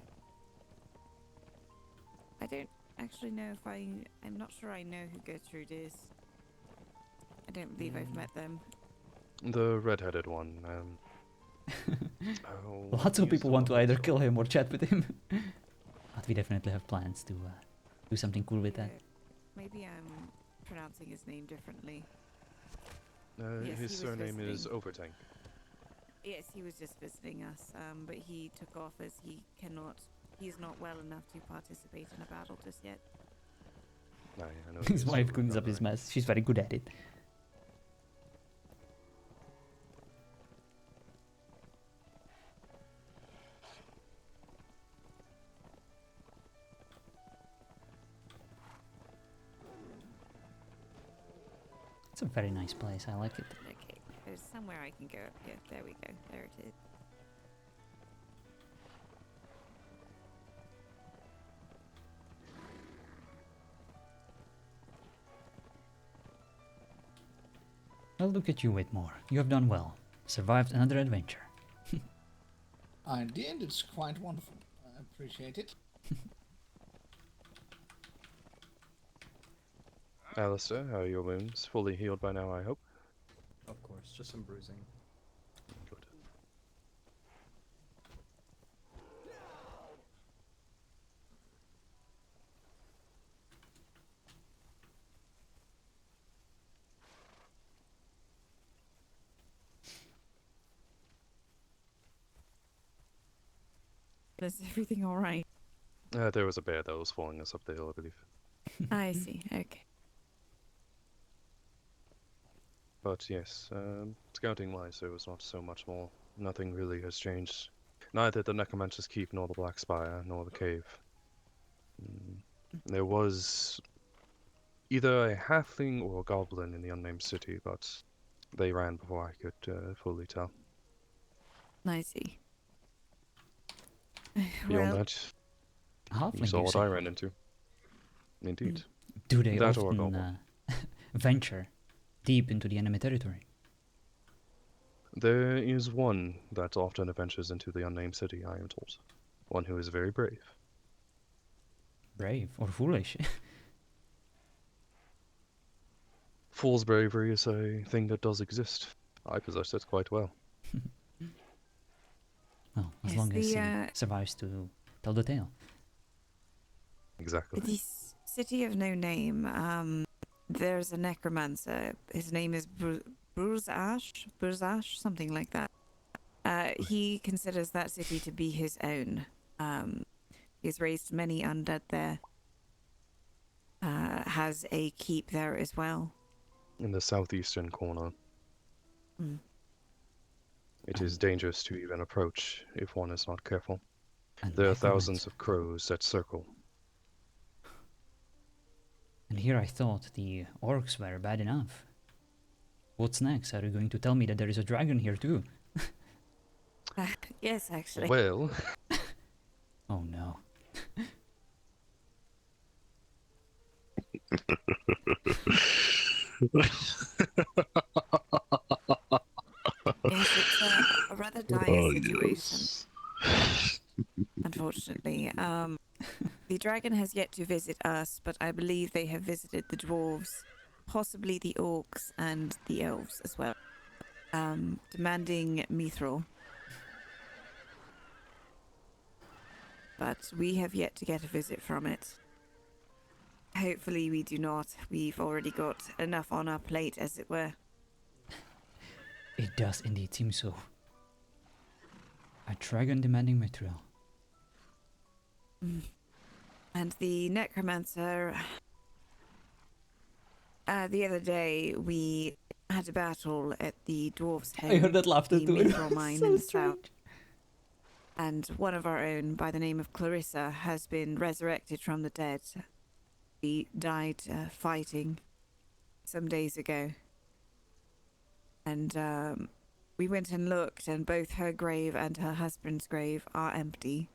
I don't actually know if I'm not sure I know who Gertrude is. I don't believe I've met them. The red-headed one, oh, Lots of he's people the want to one either that's kill him or chat with him. But we definitely have plans to do something cool with that. Maybe I'm pronouncing his name differently. got. Yes, he His was surname is visiting. Overtank. Yes, he was just visiting us, but he took off as he's not well enough to participate in a battle just yet. Aye, I know His he's wife still cleans up his recovering. mess. She's very good at it. a very nice place. I like it. Okay, there's somewhere I can go up here. There we go. There it is. Well, look at you, Whitmore. You have done well. Survived another adventure. I did. It's quite wonderful. I appreciate it. Alistair, how are your wounds? Fully healed by now, I hope. Of course, just some bruising. Good. Is everything all right? There was a bear that was following us up the hill, I believe. I see. Okay. But yes, scouting-wise, there was not so much more. Nothing really has changed. Neither the Necromancer's Keep, nor the Black Spire, nor the cave. There was either a halfling or a goblin in the unnamed city, but they ran before I could fully tell. I see. Beyond Well, that, you Halfling, saw you what say? I ran into. Indeed. Do they That or a often goblin. venture deep into the enemy territory? There is one that often adventures into the unnamed city, I am told. One who is very brave. Brave or foolish? Fool's bravery is a thing that does exist. I possess it quite well. Well, as Yes, long as he the, survives to tell the tale. Exactly. this city of no name, there's a necromancer. His name is Burzash, something like that. He considers that city to be his own. He's raised many undead there. Has a keep there as well. In the southeastern corner. Mm. It is dangerous to even approach if one is not careful. And There are necromancer. thousands of crows that circle. And here I thought the orcs were bad enough. What's next? Are you going to tell me that there is a dragon here too? Yes, actually. Well, Oh no. Yes, it's a rather dire Oh, situation, yes. unfortunately. The dragon has yet to visit us, but I believe they have visited the dwarves, possibly the orcs and the elves as well, demanding mithril. But we have yet to get a visit from it. Hopefully we do not. We've already got enough on our plate, as it were. It does indeed seem so. A dragon demanding mithril. And the necromancer... the other day, we had a battle at the Dwarf's Head. I heard that laughter the too. mithril mine in the south. And one of our own, by the name of Clarissa, has been resurrected from the dead. She died fighting some days ago. And we went and looked, and both her grave and her husband's grave are empty.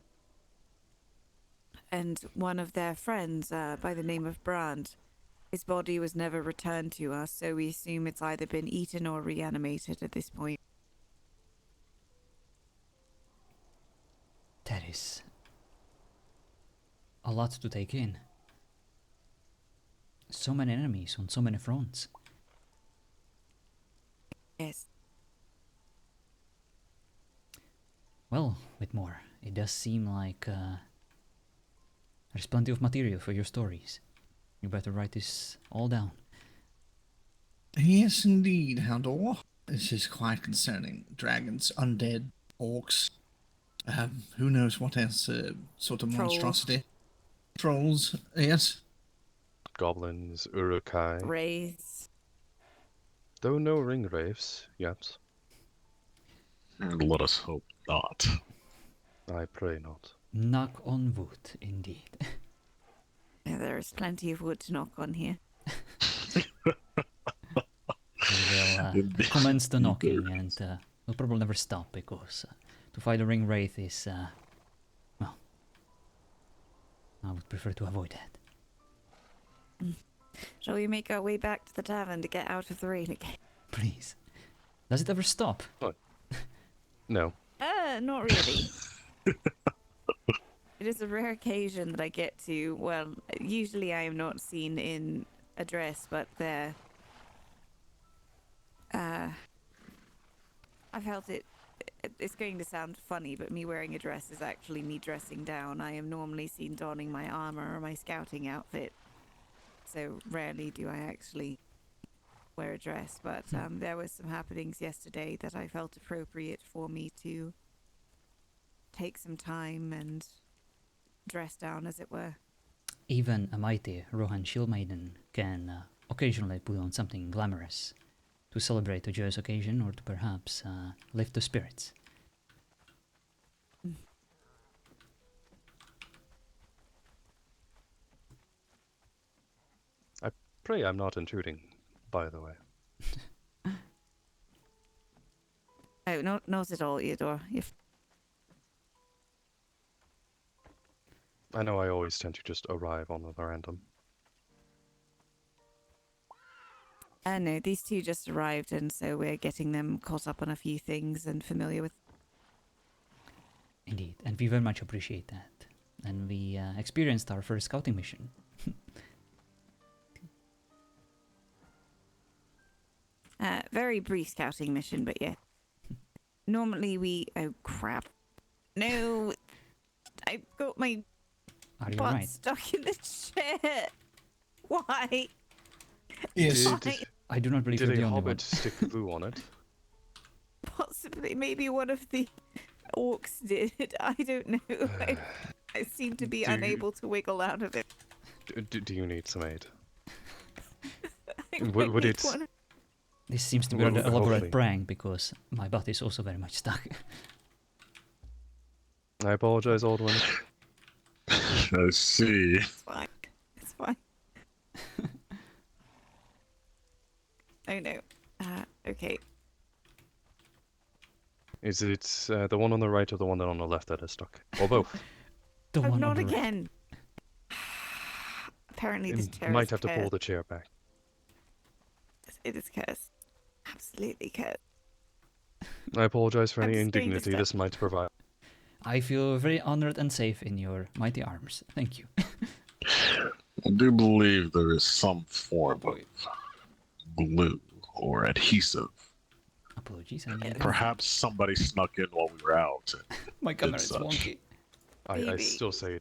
And one of their friends, by the name of Brand, his body was never returned to us, so we assume it's either been eaten or reanimated at this point. That is a lot to take in. So many enemies on so many fronts. Yes. Well, Whitmore, it does seem like there's plenty of material for your stories. You better write this all down. Yes, indeed, Haldor. This is quite concerning. Dragons, undead, orcs. Who knows what else sort of Trolls. monstrosity. Trolls, yes. goblins, urukai. Wraiths. Though no ring wraiths yet. Let us hope not. I pray not. Knock on wood, indeed. Yeah, there is plenty of wood to knock on here. commence the knocking, and we'll probably never stop because to fight a ring wraith is, well, I would prefer to avoid that. Shall we make our way back to the tavern to get out of the rain again? Please. Does it ever stop? What? No. Not really. It is a rare occasion that I get to, well, usually I am not seen in a dress, but there. I felt it's going to sound funny, but me wearing a dress is actually me dressing down. I am normally seen donning my armor or my scouting outfit, so rarely do I actually wear a dress, but there was some happenings yesterday that I felt appropriate for me to take some time and dress down, as it were. Even a mighty Rohan Shield Maiden can occasionally put on something glamorous to celebrate a joyous occasion or to perhaps lift the spirits. I pray I'm not intruding, by the way. Oh, not at all, Eudor. I know I always tend to just arrive on a random. No, these two just arrived, and so we're getting them caught up on a few things and familiar with. Indeed, and we very much appreciate that. And we experienced our first scouting mission. Very brief scouting mission, but yeah. Normally we... Oh, crap. No! I got my Are you butt right? stuck in the chair! Why? Yes. I do not believe you're Did the a only one. hobbit stick glue on it? Possibly, maybe one of the orcs did. I don't know. I seem to be unable to wiggle out of it. Do you need some aid? I Would might it- need one. This seems to be Well, an elaborate hopefully. prank because my butt is also very much stuck. I apologize, old one. I see. It's fine. It's fine. Oh no. Okay. Is it the one on the right or the one on the left that is stuck? Or both? The Oh, one on not the right. again. Apparently this You chair might is have to pull cursed. the chair back. It is cursed. Absolutely cursed. I apologize for I'm any just going to indignity step- this might provide. I feel very honored and safe in your mighty arms. Thank you. I do believe there is some form boy. of glue or adhesive. Apologies. I mean, Perhaps somebody snuck in while we were out. my camera is such. wonky. I Baby. still say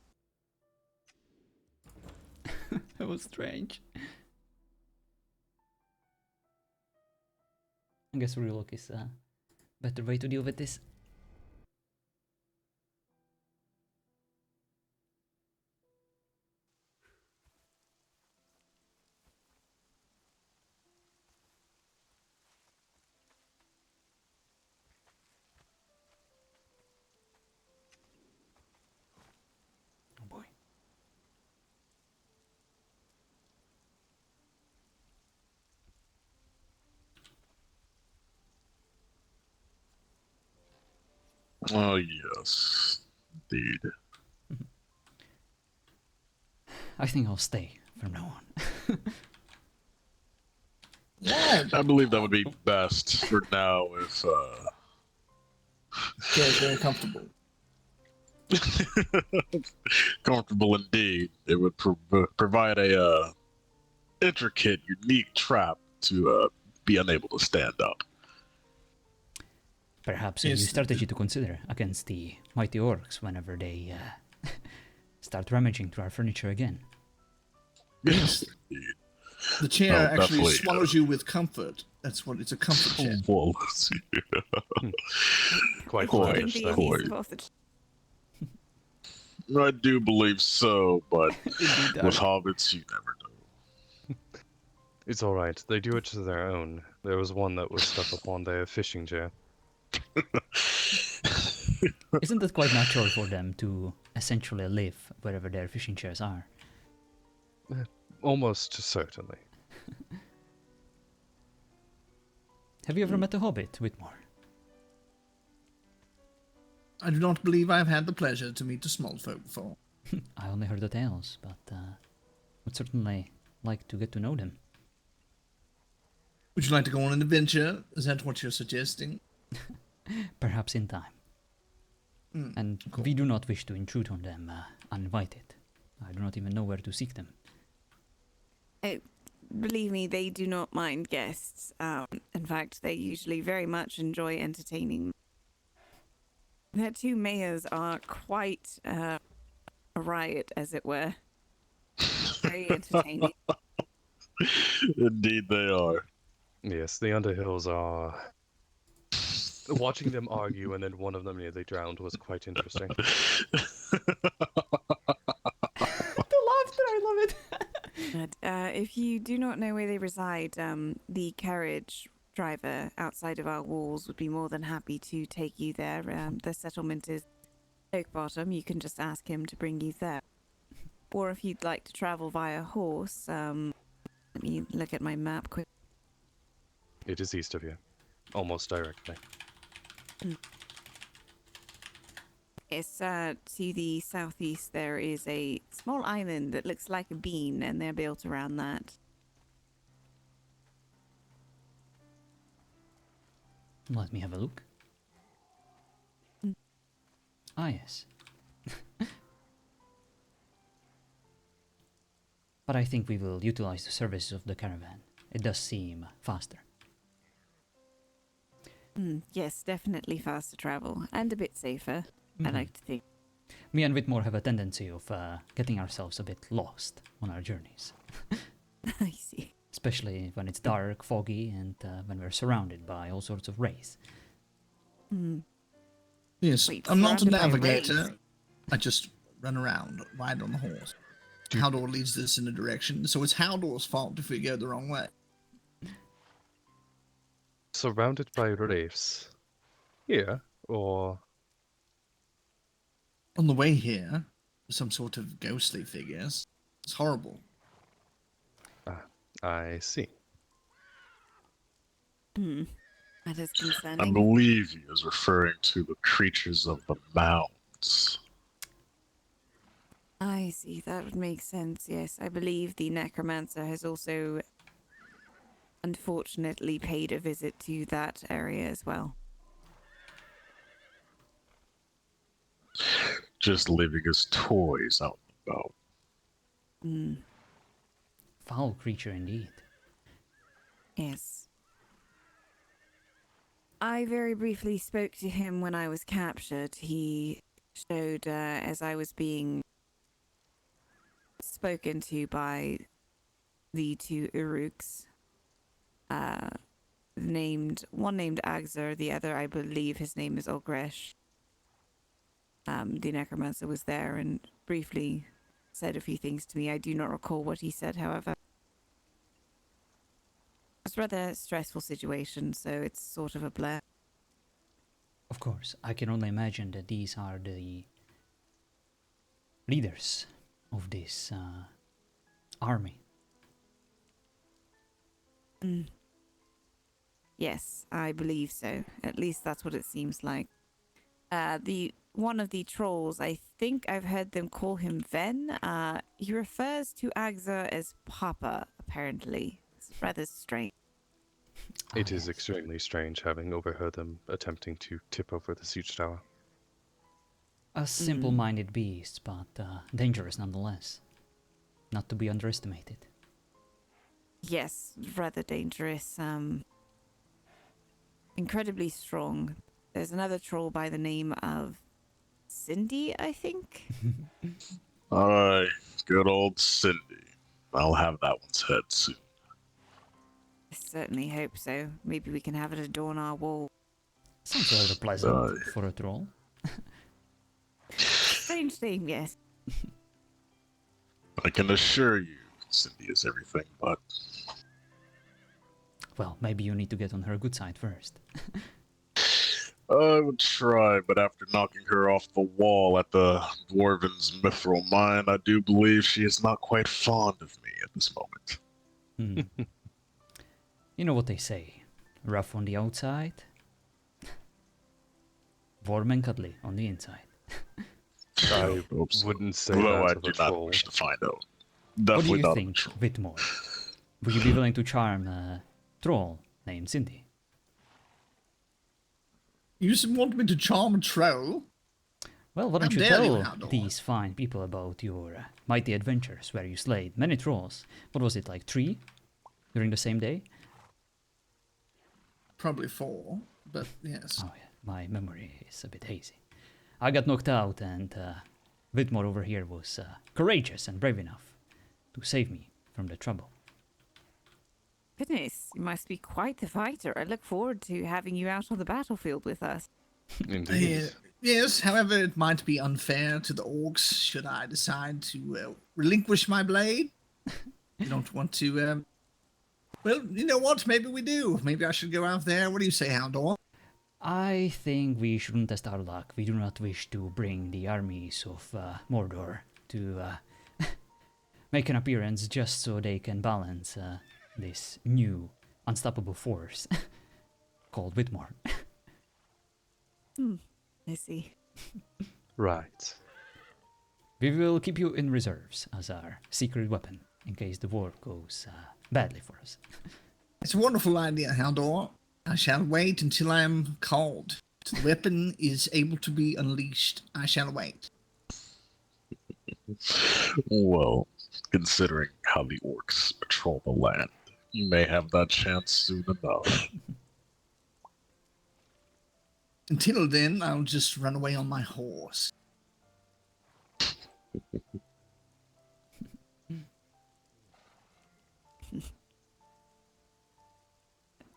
That was strange. I guess relook is a better way to deal with this. Oh boy. Oh, yes. Indeed. I think I'll stay from now on. Yeah. I believe that would be best for now if, Chair's very comfortable. comfortable indeed. It would provide a intricate, unique trap to be unable to stand up. Perhaps a new Yes. strategy to consider against the mighty orcs whenever they start rummaging through our furniture again. Yes. Indeed. The chair Oh, actually definitely, swallows you with comfort. That's what it's a comfort chair. Well, quite Quite, lavish The there. quite. adhesive off the ch- I do believe so, but Indeed, with hobbits, you never know. It's alright, they do it to their own. There was one that was stuck up on their fishing chair. Isn't it quite natural for them to essentially live wherever their fishing chairs are? Almost certainly. Have you ever met a hobbit, Whitmore? I do not believe I have had the pleasure to meet the small folk before. I only heard the tales, but would certainly like to get to know them. Would you like to go on an adventure? Is that what you're suggesting? Perhaps in time. And cool. we do not wish to intrude on them uninvited. I do not even know where to seek them. Believe me, they do not mind guests. In fact, they usually very much enjoy entertaining. Their two mayors are quite a riot, as it were. Very entertaining. Indeed, they are. Yes, the Underhills are. Watching them argue and then one of them nearly drowned was quite interesting. The laughter, I love it. But if you do not know where they reside, the carriage driver outside of our walls would be more than happy to take you there. The settlement is Oak Bottom. You can just ask him to bring you there. Or if you'd like to travel via horse, let me look at my map quick. It is east of you. Almost directly. It's to the southeast. There is a small island that looks like a bean, and they're built around that. Let me have a look. Ah, yes. But I think we will utilize the services of the caravan. It does seem faster. Yes, definitely faster travel and a bit safer. I like to think. Me and Whitmore have a tendency of getting ourselves a bit lost on our journeys. I see. Especially when it's dark, foggy, and when we're surrounded by all sorts of rays. Yes, Wait, I'm not a surrounded by navigator. rays? I just run around, ride on the horse. Haldor leads us in a direction, so it's Haldor's fault if we go the wrong way. Surrounded by wraiths. Here, or On the way here, some sort of ghostly figures. It's horrible. I see. That is I concerning. believe he is referring to the creatures of the mounds. I see. That would make sense. Yes, I believe the necromancer has also, unfortunately, paid a visit to that area as well. Just leaving his toys out and about. Foul creature indeed. Yes. I very briefly spoke to him when I was captured. He showed, as I was being spoken to by the two Uruks, one named Agzer, the other, I believe his name is Ogresh. The necromancer was there and briefly said a few things to me. I do not recall what he said, however. It's a rather stressful situation, so it's sort of a blur. Of course, I can only imagine that these are the leaders of this army. Yes, I believe so. At least that's what it seems like. One of the trolls, I think I've heard them call him Ven. He refers to Agza as Papa, apparently. It's rather strange. It is extremely strange having overheard them attempting to tip over the siege tower. A simple-minded beast, but dangerous nonetheless. Not to be underestimated. Yes, rather dangerous. Incredibly strong. There's another troll by the name of Cindy, I think. Aye, good old Cindy. I'll have that one's head soon. I certainly hope so. Maybe we can have it adorn our wall. Sounds rather pleasant for a troll. Strange name, yes. I can assure you, Cindy is everything but. Well, maybe you need to get on her good side first. I would try, but after knocking her off the wall at the Dwarven's mithril mine, I do believe she is not quite fond of me at this moment. You know what they say. rough on the outside, warm and cuddly on the inside. I Hope so. wouldn't say Though I that of do a not troll. wish to find out. What do Definitely you not think, a troll. Whitmore? Would you be willing to charm a troll named Cindy? You want me to charm a troll? Well, why don't How you dare you, tell Haldor. these fine people about your mighty adventures where you slayed many trolls? What was it, like 3 during the same day? Probably 4, but yes. Oh, yeah, my memory is a bit hazy. I got knocked out, and Whitmore over here was courageous and brave enough to save me from the trouble. Goodness, you must be quite the fighter. I look forward to having you out on the battlefield with us. Indeed. Yes, however, it might be unfair to the orcs should I decide to relinquish my blade. You don't want to, well, you know what? Maybe we do. Maybe I should go out there. What do you say, Haldor? I think we shouldn't test our luck. We do not wish to bring the armies of Mordor to make an appearance just so they can balance this new unstoppable force called Whitmore. I see. Right. We will keep you in reserves as our secret weapon in case the war goes badly for us. It's a wonderful idea, Haldor. I shall wait until I am called. Till the weapon is able to be unleashed. I shall wait. Well, considering how the orcs patrol the land, you may have that chance soon enough. Until then, I'll just run away on my horse.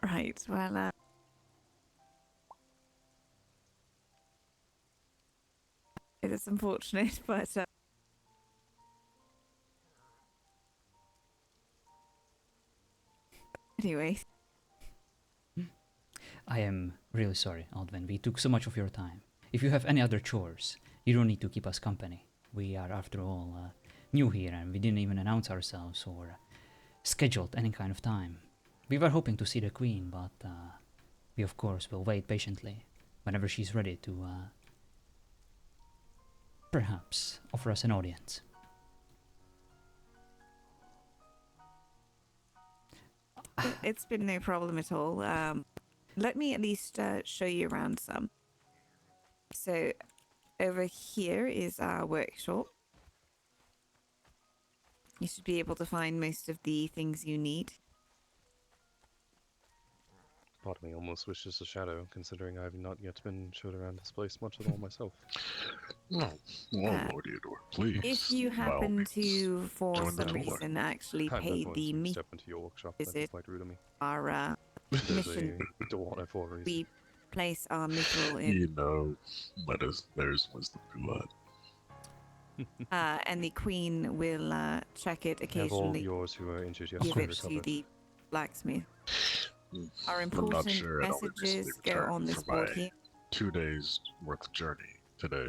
Right, well, it is unfortunate, but anyway. I am really sorry, Aldwin. We took so much of your time. If you have any other chores, you don't need to keep us company. We are, after all, new here and we didn't even announce ourselves or scheduled any kind of time. We were hoping to see the Queen, but we of course will wait patiently whenever she's ready to perhaps offer us an audience. It's been no problem at all. Let me at least show you around some. So, over here is our workshop. You should be able to find most of the things you need. Part of me almost wishes a shadow, considering I have not yet been showed around this place much at all myself. No, Lord Theodore, please. If you by all happen means, to, for join the some tour. reason, actually I have no pay point the in meat step into your workshop. That'd be visit, quite rude of me. our There's mission, a door for a reason. we place our metal in, You know, there's wisdom to that. and the Queen will check it Have all of occasionally. yours who are injured Give yesterday it to recovered. the blacksmith. Our I'm not important sure I'd only recently messages go returned on this from board my here. 2 days worth journey today.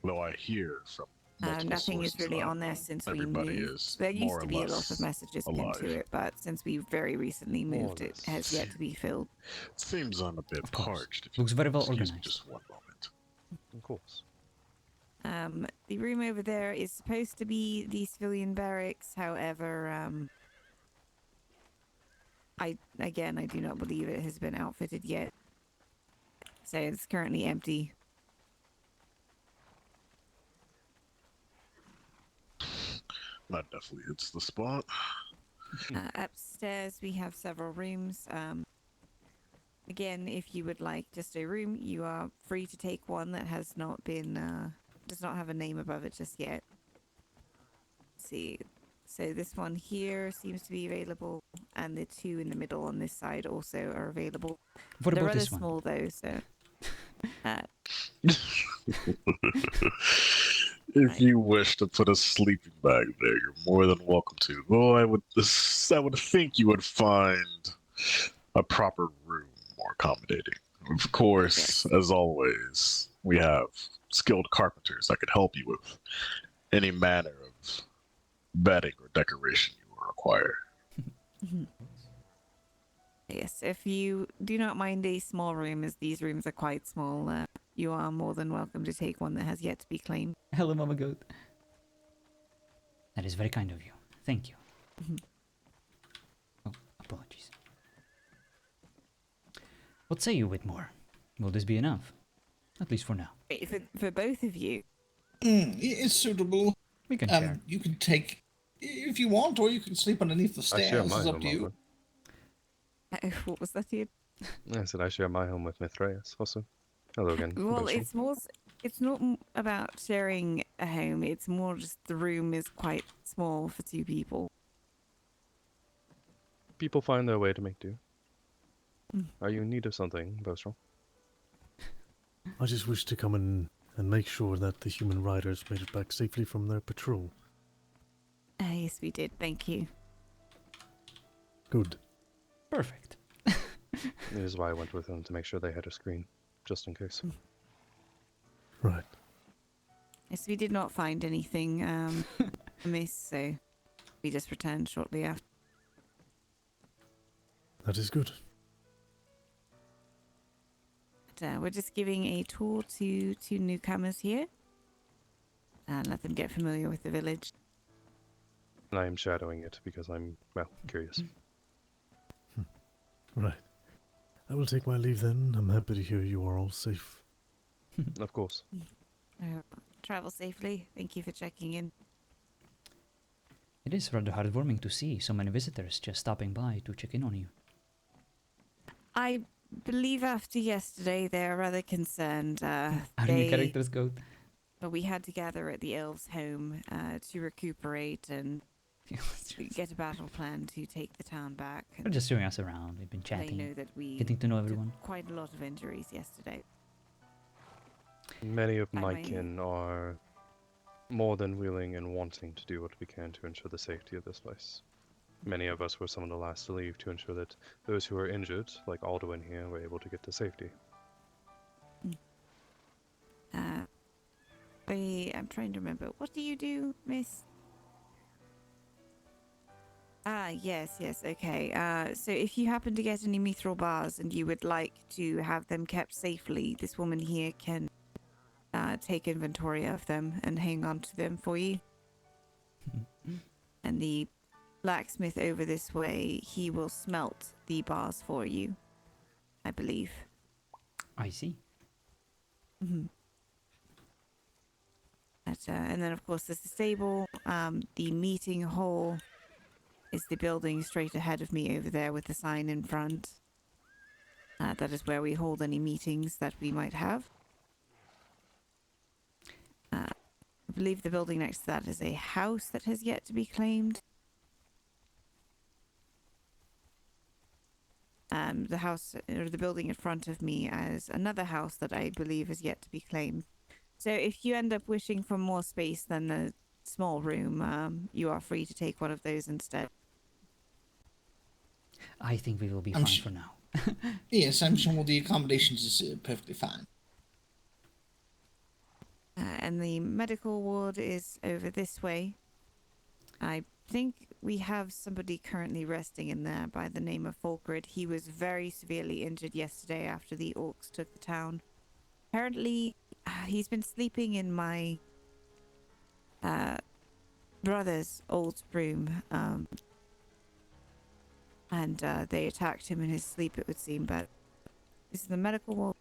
Though I hear from multiple Nothing is sources really that on there since we everybody moved. is There used more to or be a lot less of messages pinned alive. to it, but since we very recently More or moved, it less. has yet to be filled. Seems I'm a bit Of course. parched. If you Looks very well excuse me organized. just one moment. Of course. The room over there is supposed to be the civilian barracks. However, I do not believe it has been outfitted yet. So it's currently empty. That definitely hits the spot. Upstairs, we have several rooms. Again, if you would like just a room, you are free to take one that has not been, does not have a name above it just yet. Let's see. So this one here seems to be available, and the 2 in the middle on this side also are available. What They're about rather this one? small though, so. If you wish to put a sleeping bag there, you're more than welcome to. Though I would think you would find a proper room more accommodating. Of course, as always, we have skilled carpenters that could help you with any manner of bedding or decoration you will require. Yes, if you do not mind a small room, as these rooms are quite small, you are more than welcome to take one that has yet to be claimed. Hello, Mama Goat. That is very kind of you. Thank you. Oh, apologies. What say you, Whitmore? Will this be enough? At least for now. Wait, for both of you? It's suitable. We can share. You can take if you want, or you can sleep underneath the I share stairs. my It's up home, to you. Alvin. What was that, Ian? I said I share my home with Mithraeus also. Hello again. Well, Boastful. it's not about sharing a home. It's more just the room is quite small for two people. People find their way to make do. Mm. Are you in need of something, Boastful? I just wish to come in and make sure that the human riders made it back safely from their patrol. Yes, we did. Thank you. Good. Perfect. This is why I went with them, to make sure they had a screen, just in case. Right. Yes, we did not find anything amiss, so we just returned shortly after. That is good. But, we're just giving a tour to newcomers here and let them get familiar with the village. And I am shadowing it because I'm, well, curious. Right. I will take my leave then. I'm happy to hear you are all safe. Of course. Travel safely. Thank you for checking in. It is rather heartwarming to see so many visitors just stopping by to check in on you. I believe after yesterday they're rather concerned. How do your characters go? But we had to gather at the elves' home to recuperate and get a battle plan to take the town back. They're just showing us around. We've been They know chatting, that we getting to know took everyone. quite a lot of injuries yesterday. Many of I my may- kin are more than willing and wanting to do what we can to ensure the safety of this place. Many of us were some of the last to leave to ensure that those who were injured, like Alduin here, were able to get to safety. I'm trying to remember. What do you do, miss? Ah, yes, okay. So if you happen to get any mithril bars and you would like to have them kept safely, this woman here can take inventory of them and hang on to them for you. And the blacksmith over this way, he will smelt the bars for you, I believe. I see. Mm-hmm. And then, of course, there's the stable. The meeting hall is the building straight ahead of me over there with the sign in front. That is where we hold any meetings that we might have. I believe the building next to that is a house that has yet to be claimed. The house, or the building in front of me, is another house that I believe is yet to be claimed. So if you end up wishing for more space than a small room, you are free to take one of those instead. I think we will be fine for now. Yes, I'm sure the accommodations is perfectly fine. And the medical ward is over this way. I think we have somebody currently resting in there by the name of Fulgrid. He was very severely injured yesterday after the orcs took the town. Apparently, he's been sleeping in my brother's old room. And they attacked him in his sleep, it would seem. But this is the medical ward.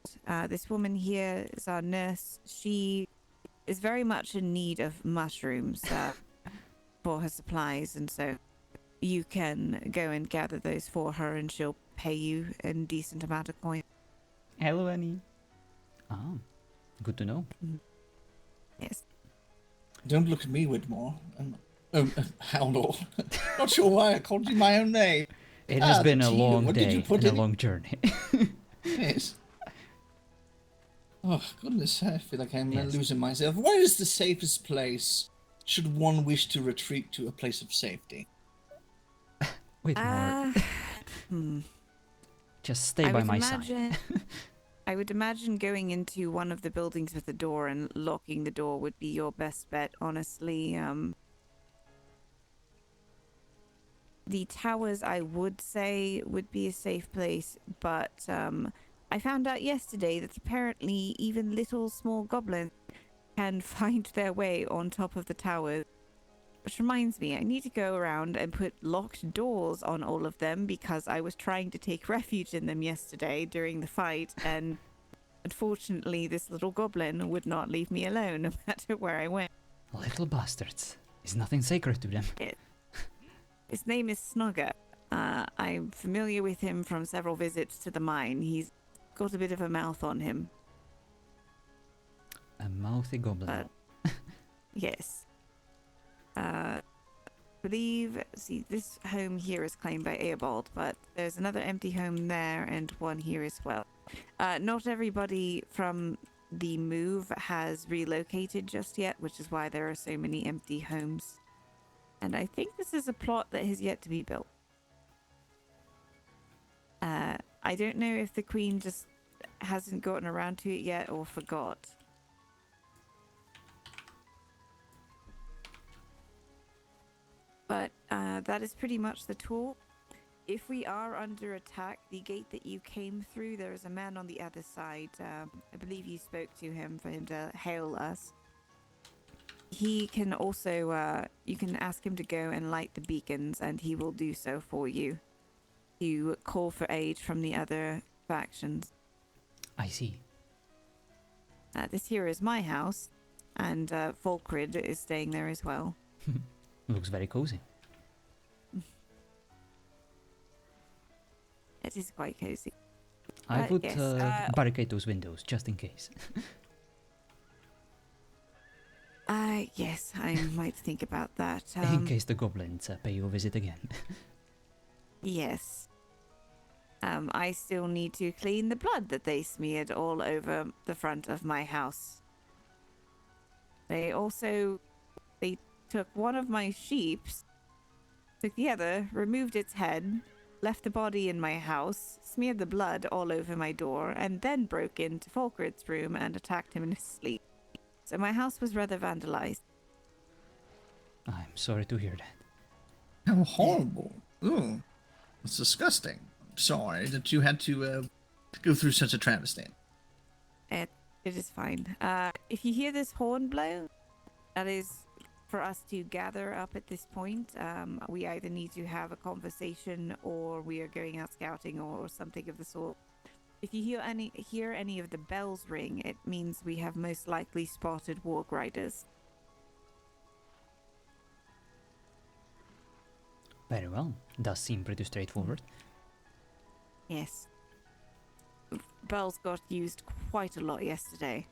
This woman here is our nurse. She is very much in need of mushrooms for her supplies, and so you can go and gather those for her, and she'll pay you a decent amount of coin. Hello, Annie. Ah, good to know. Yes. Don't look at me, Whitmore. Haldor. Not sure why I called you my own name. It has been a tea, long what did you day put and a in it? long journey. Yes. Oh, goodness, I feel like I'm Yes. losing myself. Where is the safest place should one wish to retreat to a place of safety? Wait more. Just stay I by would my imagine, side. I would imagine going into one of the buildings with the door and locking the door would be your best bet, honestly. The towers, I would say, would be a safe place, but I found out yesterday that apparently even little small goblins can find their way on top of the towers. Which reminds me, I need to go around and put locked doors on all of them because I was trying to take refuge in them yesterday during the fight, and unfortunately this little goblin would not leave me alone no matter where I went. Little bastards. Is nothing sacred to them. His name is Snugger. I'm familiar with him from several visits to the mine. He's got a bit of a mouth on him. A mouthy goblin. Yes. See, this home here is claimed by Eobald, but there's another empty home there and one here as well. Not everybody from the move has relocated just yet, which is why there are so many empty homes. And I think this is a plot that has yet to be built. I don't know if the Queen just hasn't gotten around to it yet or forgot. But that is pretty much the tour. If we are under attack, the gate that you came through, there is a man on the other side. I believe you spoke to him for him to hail us. He can also, you can ask him to go and light the beacons, and he will do so for you. You call for aid from the other factions. I see. This here is my house, and Volkrid is staying there as well. Looks very cozy. It is quite cozy. I would yes, barricade those windows just in case. Yes, I might think about that. In case the goblins pay you a visit again. Yes. I still need to clean the blood that they smeared all over the front of my house. They took one of my sheeps, took the other, removed its head, left the body in my house, smeared the blood all over my door, and then broke into Volkrid's room and attacked him in his sleep. So my house was rather vandalized. I'm sorry to hear that. How horrible. Ooh, it's disgusting. I'm sorry that you had to go through such a travesty. It is fine. If you hear this horn blow, that is for us to gather up at this point. We either need to have a conversation or we are going out scouting or something of the sort. If you hear any of the bells ring, it means we have most likely spotted warg riders. Very well. Does seem pretty straightforward. Yes. Bells got used quite a lot yesterday.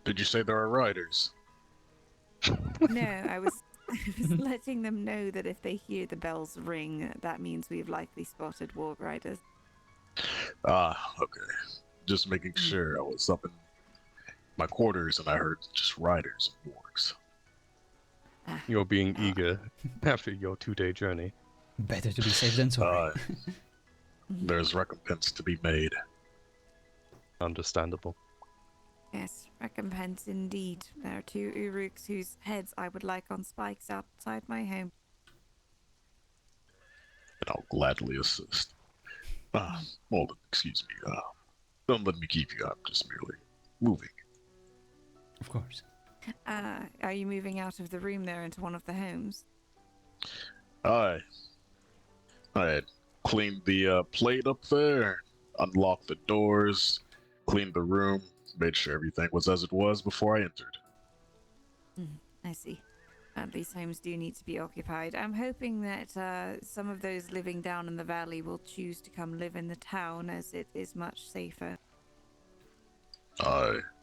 Did you say there are riders? No, I was letting them know that if they hear the bells ring, that means we've likely spotted warg riders. Ah, okay. Just making sure. I was up in my quarters and I heard just riders and wargs. You're being eager after your 2-day journey. Better to be safe than sorry. There's recompense to be made. Understandable. Yes, recompense indeed. There are 2 Uruks whose heads I would like on spikes outside my home. And I'll gladly assist. Hold on, excuse me. Don't let me keep you. I'm just merely moving. Of course. Are you moving out of the room there into one of the homes? I had cleaned the plate up there, unlocked the doors, cleaned the room, made sure everything was as it was before I entered. I see. These homes do need to be occupied. I'm hoping that some of those living down in the valley will choose to come live in the town as it is much safer.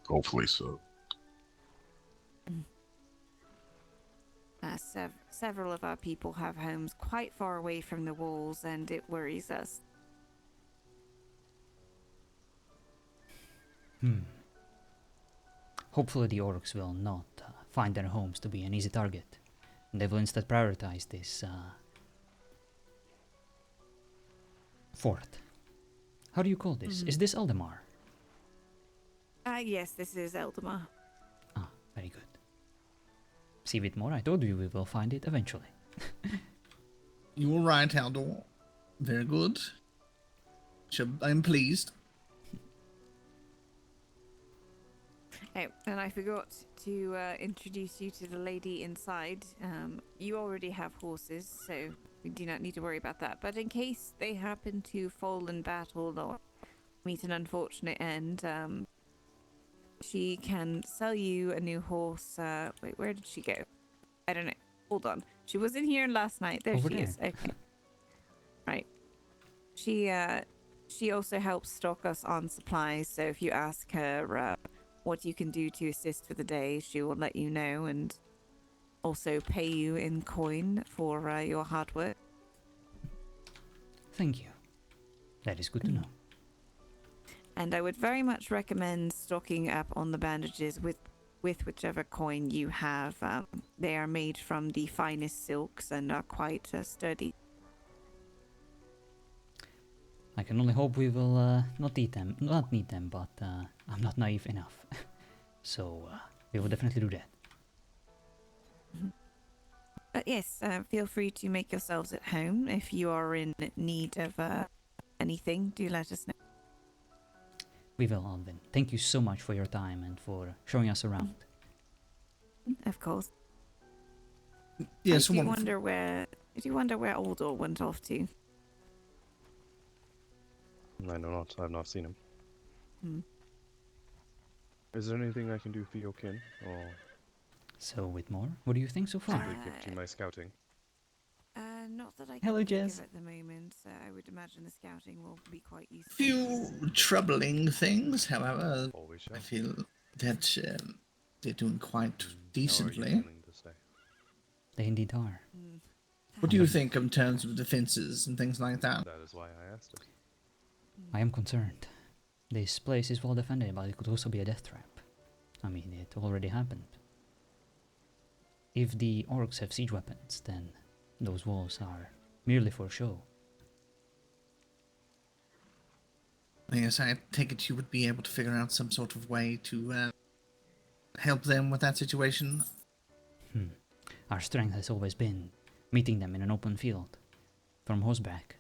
Hopefully so. Several of our people have homes quite far away from the walls, and it worries us. Hopefully the orcs will not find their homes to be an easy target. They will instead prioritize this fort. How do you call this? Is this Eldamar? Yes, this is Eldamar. Ah, very good. See a bit more. I told you we will find it eventually. You were right, Haldor. Very good. I'm pleased. Oh, and I forgot to introduce you to the lady inside. You already have horses, so we do not need to worry about that. But in case they happen to fall in battle or meet an unfortunate end, she can sell you a new horse. Wait, where did she go? I don't know. Hold on. She was in here last night. There Over she there. is. Okay. Right. She also helps stock us on supplies. So if you ask her what you can do to assist for the day, she will let you know and also pay you in coin for your hard work. Thank you. That is good to know. And I would very much recommend stocking up on the bandages with whichever coin you have. They are made from the finest silks and are quite sturdy. I can only hope we will not need them, but I'm not naive enough. So we will definitely do that. But yes, feel free to make yourselves at home. If you are in need of anything, do let us know. We will, Alvin. Thank you so much for your time and for showing us around. Of course. Yes, I do wonderful. wonder where Haldor went off to. I know not. I've not seen him. Hmm. Is there anything I can do for your kin? Or So, Whitmore, what do you think so far? simply gift you my scouting? Not that I can Hello, think Jess. of at the moment. I would imagine the scouting will be quite useful. Few troubling things, however. Always shall. I feel that they're doing quite How are you decently. feeling this day? They indeed are. What do you think in terms of defenses and things like that? That is why I asked it. I am concerned. This place is well defended, but it could also be a death trap. I mean, it already happened. If the orcs have siege weapons, then those walls are merely for show. Yes, I take it you would be able to figure out some sort of way to help them with that situation. Our strength has always been meeting them in an open field, from horseback.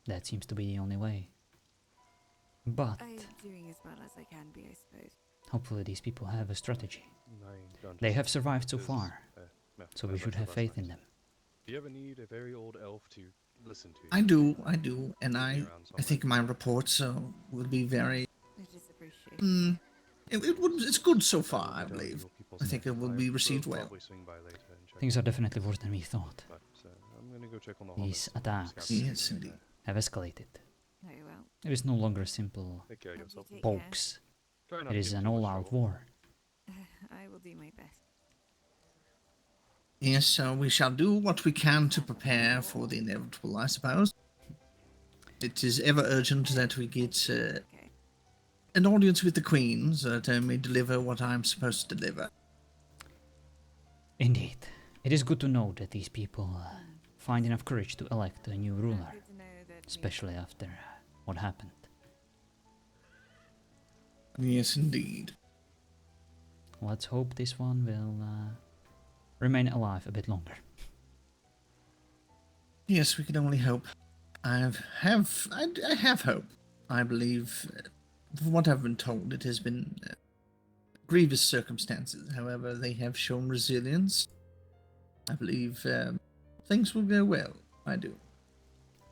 That seems to be the only way. But I'm doing as well as I can be, I suppose. hopefully these people have a strategy. I don't They have survived so This is, far, yeah, so we as I should said have last faith in night. them. Do you ever need a very old elf to listen to? I do, and Leave me I around somewhere. think my reports will be very. It is appreciated. It's good so far, I Whatever believe. your people I think say. it will I be will received well. probably swing by later and check Things on are definitely worse than we thought. But I'm gonna go check on the These hobbits and attacks. scout Yes, and, indeed. Have escalated. Very well. It is no longer a simple Take care of Hope you yourself. take care. pokes. Try not It to is get an too much all-out trouble. war. I will do my best. Yes, so we shall do what we can to prepare for the inevitable, I suppose. It is ever urgent that we get Okay. an audience with the Queen so that I may deliver what I'm supposed to deliver. Indeed. It is good to know that these people find enough courage to elect a new ruler, Good to know that we- especially after what happened. Yes, indeed. Let's hope this one will remain alive a bit longer. Yes, we can only hope. I have hope. I believe, from what I've been told, it has been grievous circumstances. However, they have shown resilience. I believe things will go well. I do.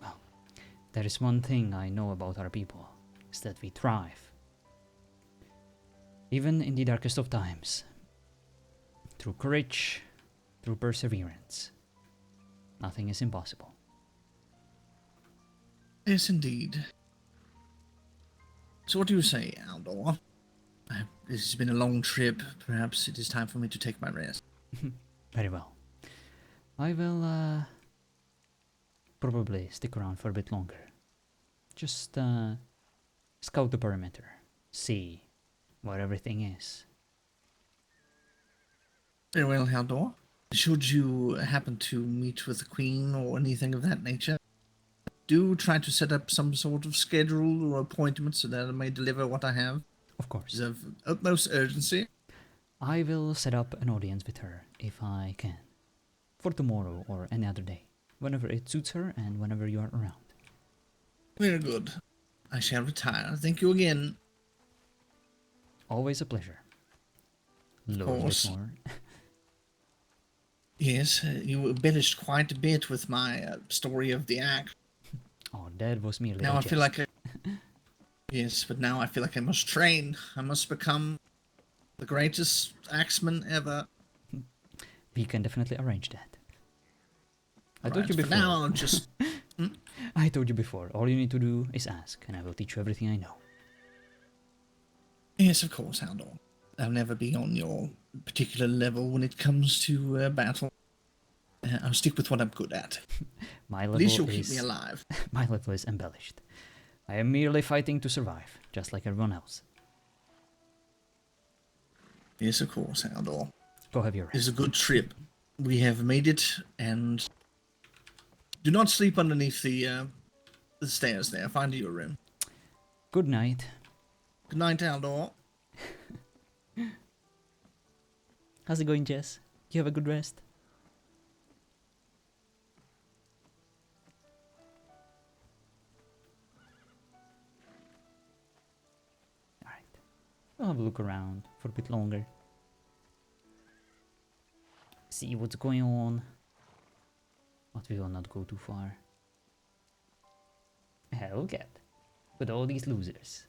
Well, there is one thing I know about our people, is that we thrive. Even in the darkest of times. Through courage, through perseverance. Nothing is impossible. Yes, indeed. So what do you say, Haldor? This has been a long trip. Perhaps it is time for me to take my rest. Very well. I will probably stick around for a bit longer. Just scout the perimeter. See where everything is. Very well, Haldor. Should you happen to meet with the Queen or anything of that nature, do try to set up some sort of schedule or appointment so that I may deliver what I have. Of course. It's of utmost urgency. I will set up an audience with her if I can. For tomorrow or any other day. whenever it suits her and whenever you are around. Very good. I shall retire. Thank you again. Always a pleasure. Lord course. Whitmore. Yes, you embellished quite a bit with my story of the axe. Oh, that was merely Now a I feel jest. like yes, but now I feel like I must train. I must become the greatest axeman ever. We can definitely arrange that. I told Alright, you for before. now, I'll just... I told you before. All you need to do is ask, and I will teach you everything I know. Yes, of course, Haldor. I'll never be on your particular level when it comes to battle. I'll stick with what I'm good at. My At level least you'll is keep me alive. my level is embellished. I am merely fighting to survive, just like everyone else. Yes, of course, Haldor. Go have your It's rest. a good trip. We have made it, and do not sleep underneath the stairs there. Find your room. Good night. Good night, Haldor. How's it going, Jess? You have a good rest? Alright. We'll have a look around for a bit longer. See what's going on. But we will not go too far. Look at. With all these losers.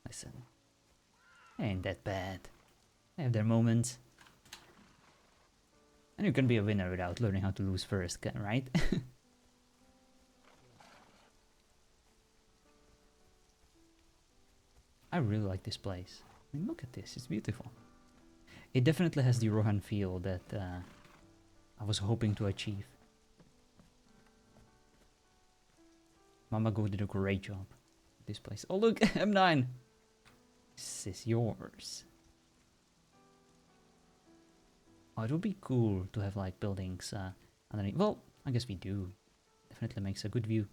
Listen. Ain't that bad. They have their moments. And you can be a winner without learning how to lose first, right? I really like this place. I mean, look at this, it's beautiful. It definitely has the Rohan feel that I was hoping to achieve. Mama Go did a great job with this place. Oh look, M9! This is yours. Oh, it would be cool to have like buildings underneath. Well, I guess we do. Definitely makes a good view.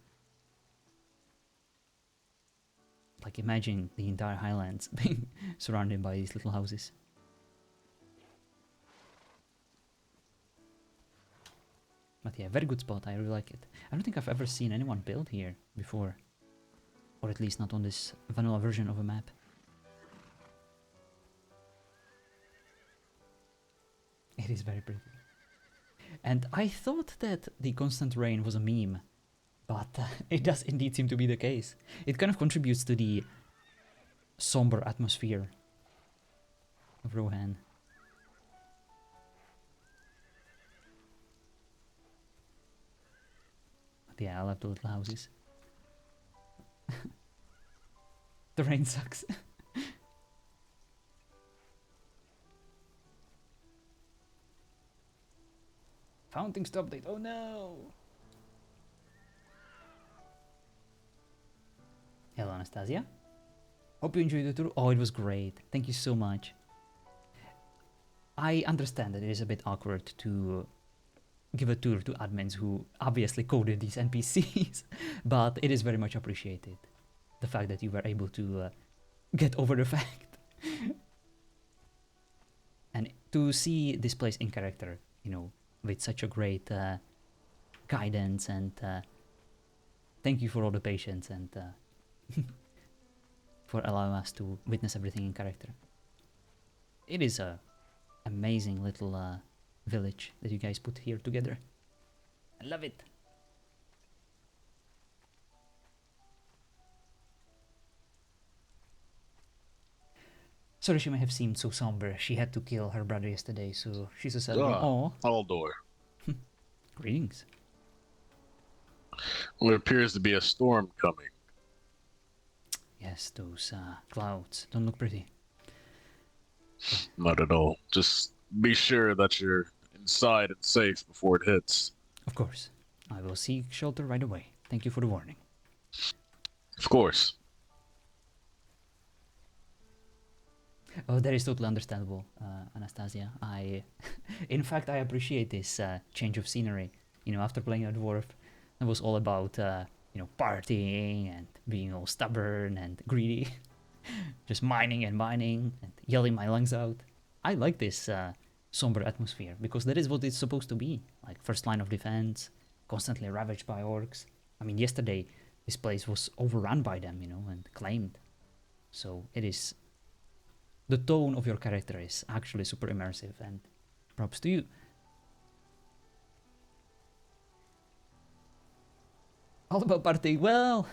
Like imagine the entire highlands being surrounded by these little houses. But yeah, very good spot, I really like it. I don't think I've ever seen anyone build here before. Or at least not on this vanilla version of a map. It is very pretty. And I thought that the constant rain was a meme. But it does indeed seem to be the case. It kind of contributes to the somber atmosphere of Rohan. But yeah, I love the little houses. The rain sucks. Fountain stop date, oh no! Hello Anastasia. Hope you enjoyed the tour. Oh, it was great. Thank you so much. I understand that it is a bit awkward to give a tour to admins who obviously coded these NPCs, but it is very much appreciated. The fact that you were able to get over the fact. And to see this place in character, you know, with such a great guidance, and thank you for all the patience and for allowing us to witness everything in character. It is a amazing little village that you guys put here together. I love it. Sorry she may have seemed so somber. She had to kill her brother yesterday, so she's a sad one. Oh, Haldor. greetings. There appears to be a storm coming. Yes, those clouds don't look pretty. Not at all. Just be sure that you're inside and safe before it hits. Of course. I will seek shelter right away. Thank you for the warning. Of course. Oh, that is totally understandable, Anastasia. In fact, I appreciate this change of scenery. You know, after playing a dwarf, it was all about, you know, partying and being all stubborn and greedy. Just mining and yelling my lungs out. I like this somber atmosphere, because that is what it's supposed to be. Like, first line of defense, constantly ravaged by orcs. I mean, yesterday this place was overrun by them, you know, and claimed. So it is... The tone of your character is actually super immersive, and props to you. All about partying, well...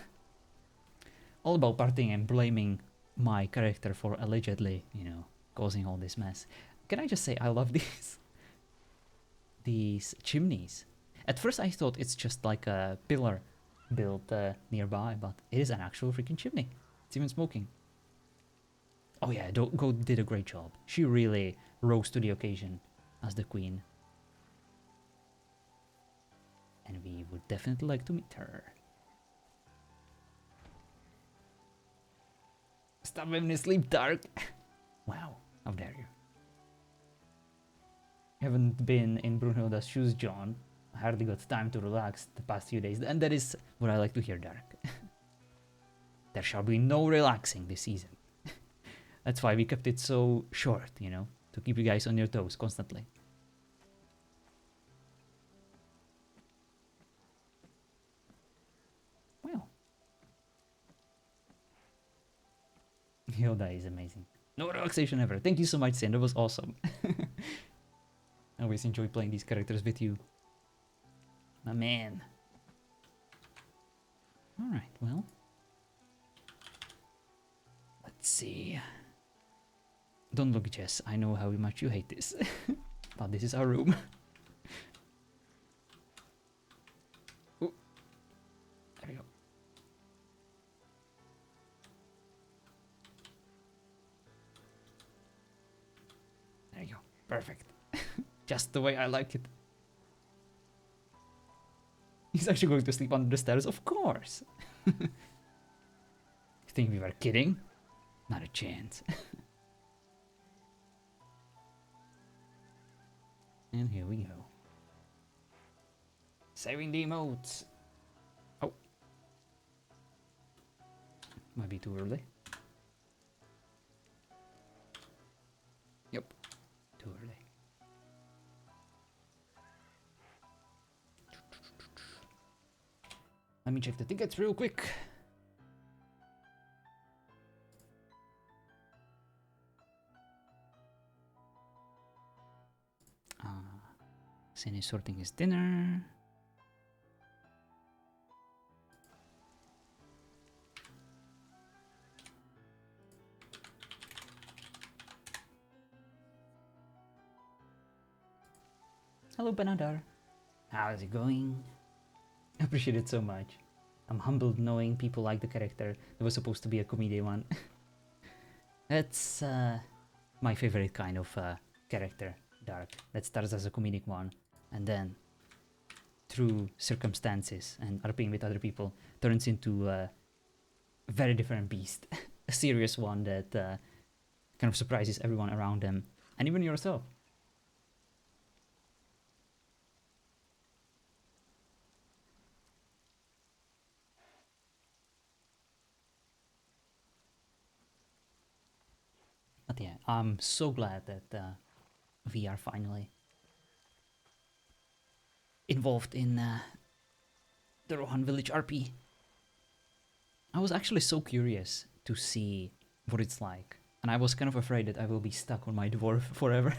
All about partying and blaming my character for allegedly, you know, causing all this mess. Can I just say I love these chimneys. At first I thought it's just like a pillar built nearby, but it is an actual freaking chimney. It's even smoking. Oh yeah, Go did a great job. She really rose to the occasion as the queen. And we would definitely like to meet her. Stop having me sleep, Dark. Wow, how dare you. Haven't been in Brunhilda's shoes, John. I hardly got time to relax the past few days, and that is what I like to hear, Dark. There shall be no relaxing this season. That's why we kept it so short, you know, to keep you guys on your toes constantly. Well. Hilda is amazing. No relaxation ever. Thank you so much, Sin. That was awesome. I always enjoy playing these characters with you. My man. Alright, well. Let's see. Don't look, Jess. I know how much you hate this. But this is our room. Ooh. There we go. There you go. Perfect. Just the way I like it. He's actually going to sleep under the stairs, of course. You think we were kidding? Not a chance. And here we go. Saving the emotes. Oh. Might be too early. Yep. Too early. Let me check the tickets real quick. Sin is sorting his dinner. Hello, Benadar. How's it going? I appreciate it so much. I'm humbled knowing people like the character that was supposed to be a comedian one. That's my favorite kind of character, Dark, that starts as a comedic one and then through circumstances and RPing with other people turns into a very different beast. A serious one that kind of surprises everyone around them and even yourself. But yeah, I'm so glad that we are finally involved in the Rohan Village RP. I was actually so curious to see what it's like, and I was kind of afraid that I will be stuck on my dwarf forever.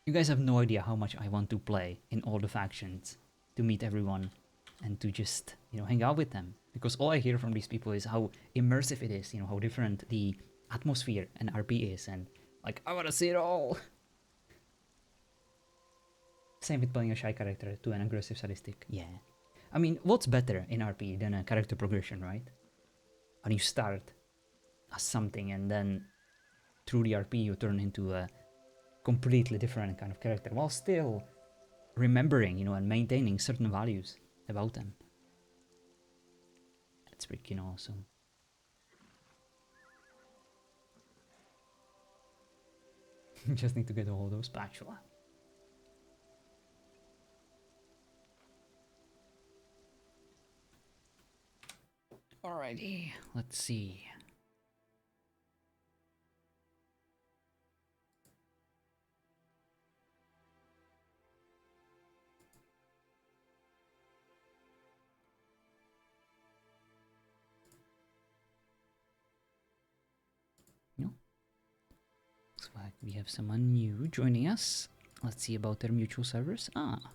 You guys have no idea how much I want to play in all the factions, to meet everyone, and to just, you know, hang out with them. Because all I hear from these people is how immersive it is, you know, how different the atmosphere and RP is, and like, I wanna see it all! Same with playing a shy character to an aggressive sadistic, yeah. I mean, what's better in RP than a character progression, right? When you start as something and then through the RP you turn into a completely different kind of character, while still remembering, you know, and maintaining certain values about them. That's freaking awesome. Just need to get a hold of spatula. Alrighty, let's see. Looks like we have someone new joining us. Let's see about their mutual servers. Let's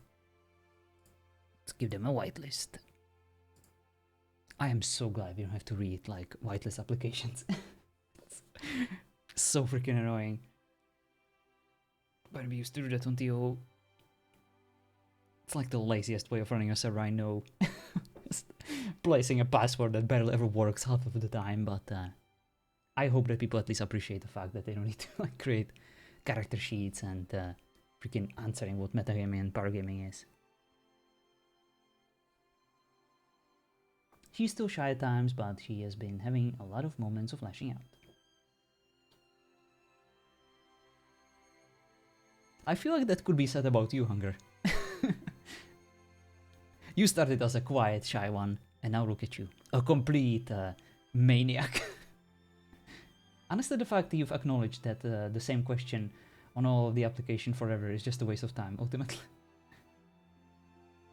give them a whitelist. I am so glad we don't have to read like whitelist applications. It's so freaking annoying. But we used to do that on TO. It's like the laziest way of running a server I know. Just placing a password that barely ever works half of the time, but I hope that people at least appreciate the fact that they don't need to like create character sheets and freaking answering what metagaming and power gaming is. She's still shy at times, but she has been having a lot of moments of lashing out. I feel like that could be said about you, Hunger. You started as a quiet, shy one, and now look at you. A complete maniac. Honestly, the fact that you've acknowledged that the same question on all of the application forever is just a waste of time, ultimately.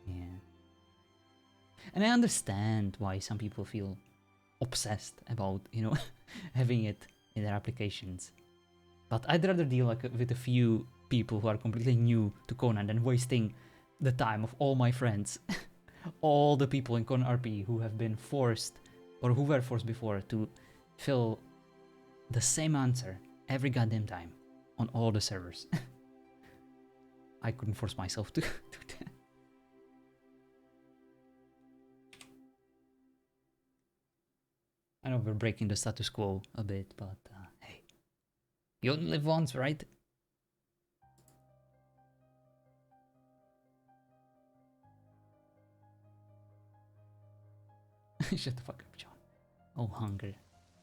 Yeah. And I understand why some people feel obsessed about, you know, having it in their applications. But I'd rather deal like with a few people who are completely new to Conan than wasting the time of all my friends. All the people in Conan RP who have been forced, or who were forced before, to fill the same answer every goddamn time on all the servers. I couldn't force myself to do that. I know we're breaking the status quo a bit, but hey, you only live once, right? Shut the fuck up, John. Oh, Hunger.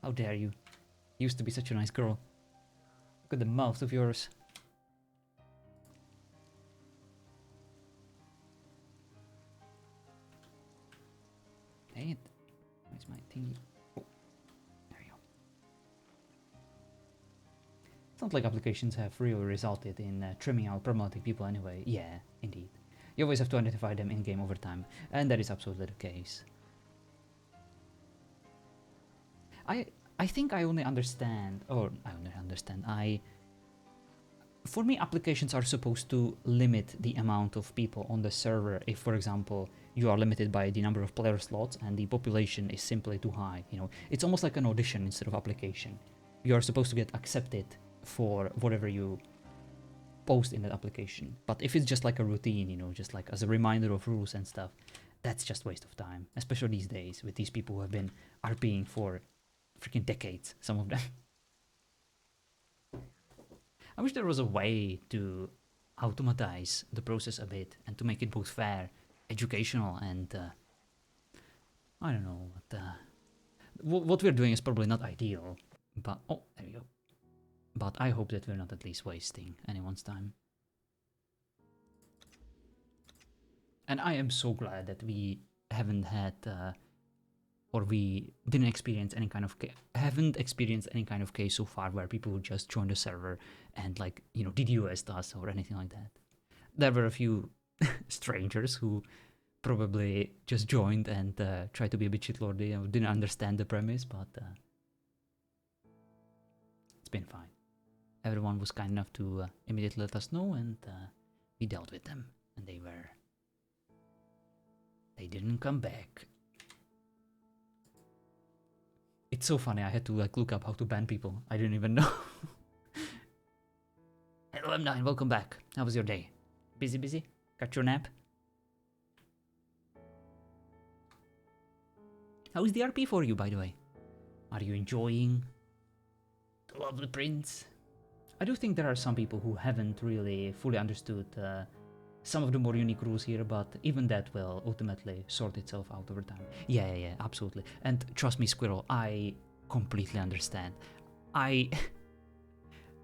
How dare you? You used to be such a nice girl. Look at the mouth of yours. Dang it. Where's my thingy? Oh, there you go. It's not like applications have really resulted in trimming out problematic people anyway. Yeah, indeed. You always have to identify them in-game over time, and that is absolutely the case. I think I only understand, or I only understand, for me applications are supposed to limit the amount of people on the server if, for example, you are limited by the number of player slots and the population is simply too high, you know. It's almost like an audition instead of application. You are supposed to get accepted for whatever you post in that application. But if it's just like a routine, you know, just like as a reminder of rules and stuff, that's just waste of time, especially these days with these people who have been RPing for freaking decades, some of them. I wish there was a way to automatize the process a bit and to make it both fair, educational, and I don't know, what we're doing is probably not ideal, but oh, there we go. But I hope that we're not at least wasting anyone's time. And I am so glad that we haven't had or we didn't experience any kind of haven't experienced any kind of case so far where people would just join the server and, like, you know, DDoS us or anything like that. There were a few strangers who probably just joined and tried to be a bit shitlordy and didn't understand the premise, but it's been fine. Everyone was kind enough to immediately let us know, and we dealt with them, and they didn't come back. It's so funny, I had to like look up how to ban people. I didn't even know. Hello M9, welcome back. How was your day? Busy? Got your nap? How is the RP for you, by the way? Are you enjoying the lovely prince? I do think there are some people who haven't really fully understood some of the more unique rules here, but even that will ultimately sort itself out over time. Yeah, absolutely. And trust me, Squirrel, I completely understand. I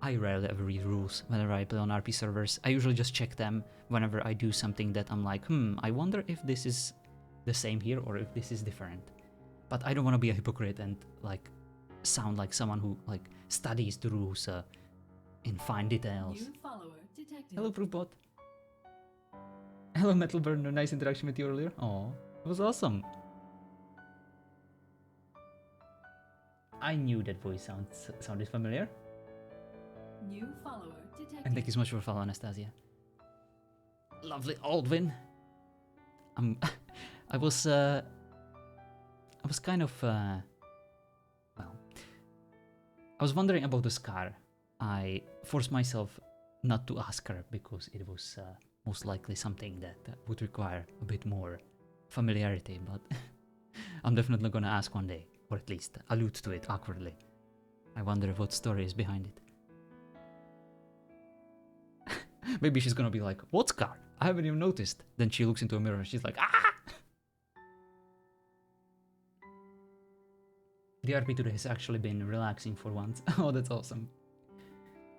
rarely ever read rules whenever I play on RP servers. I usually just check them whenever I do something that I'm like, I wonder if this is the same here or if this is different. But I don't want to be a hypocrite and like sound like someone who like studies the rules in fine details. New follower detected. Hello, Proofbot. Hello, Metalburn. Nice interaction with you earlier. Oh, it was awesome. I knew that voice sounded familiar. New follower detected. And thank you so much for following, Anastasia. Lovely Aldwin. I was kind of well, I was wondering about the scar. I forced myself not to ask her because it was most likely something that would require a bit more familiarity, but I'm definitely gonna ask one day, or at least allude to it awkwardly. I wonder what story is behind it. Maybe she's gonna be like, what scar? I haven't even noticed. Then she looks into a mirror and she's like, ah! The RP today has actually been relaxing for once. Oh, that's awesome.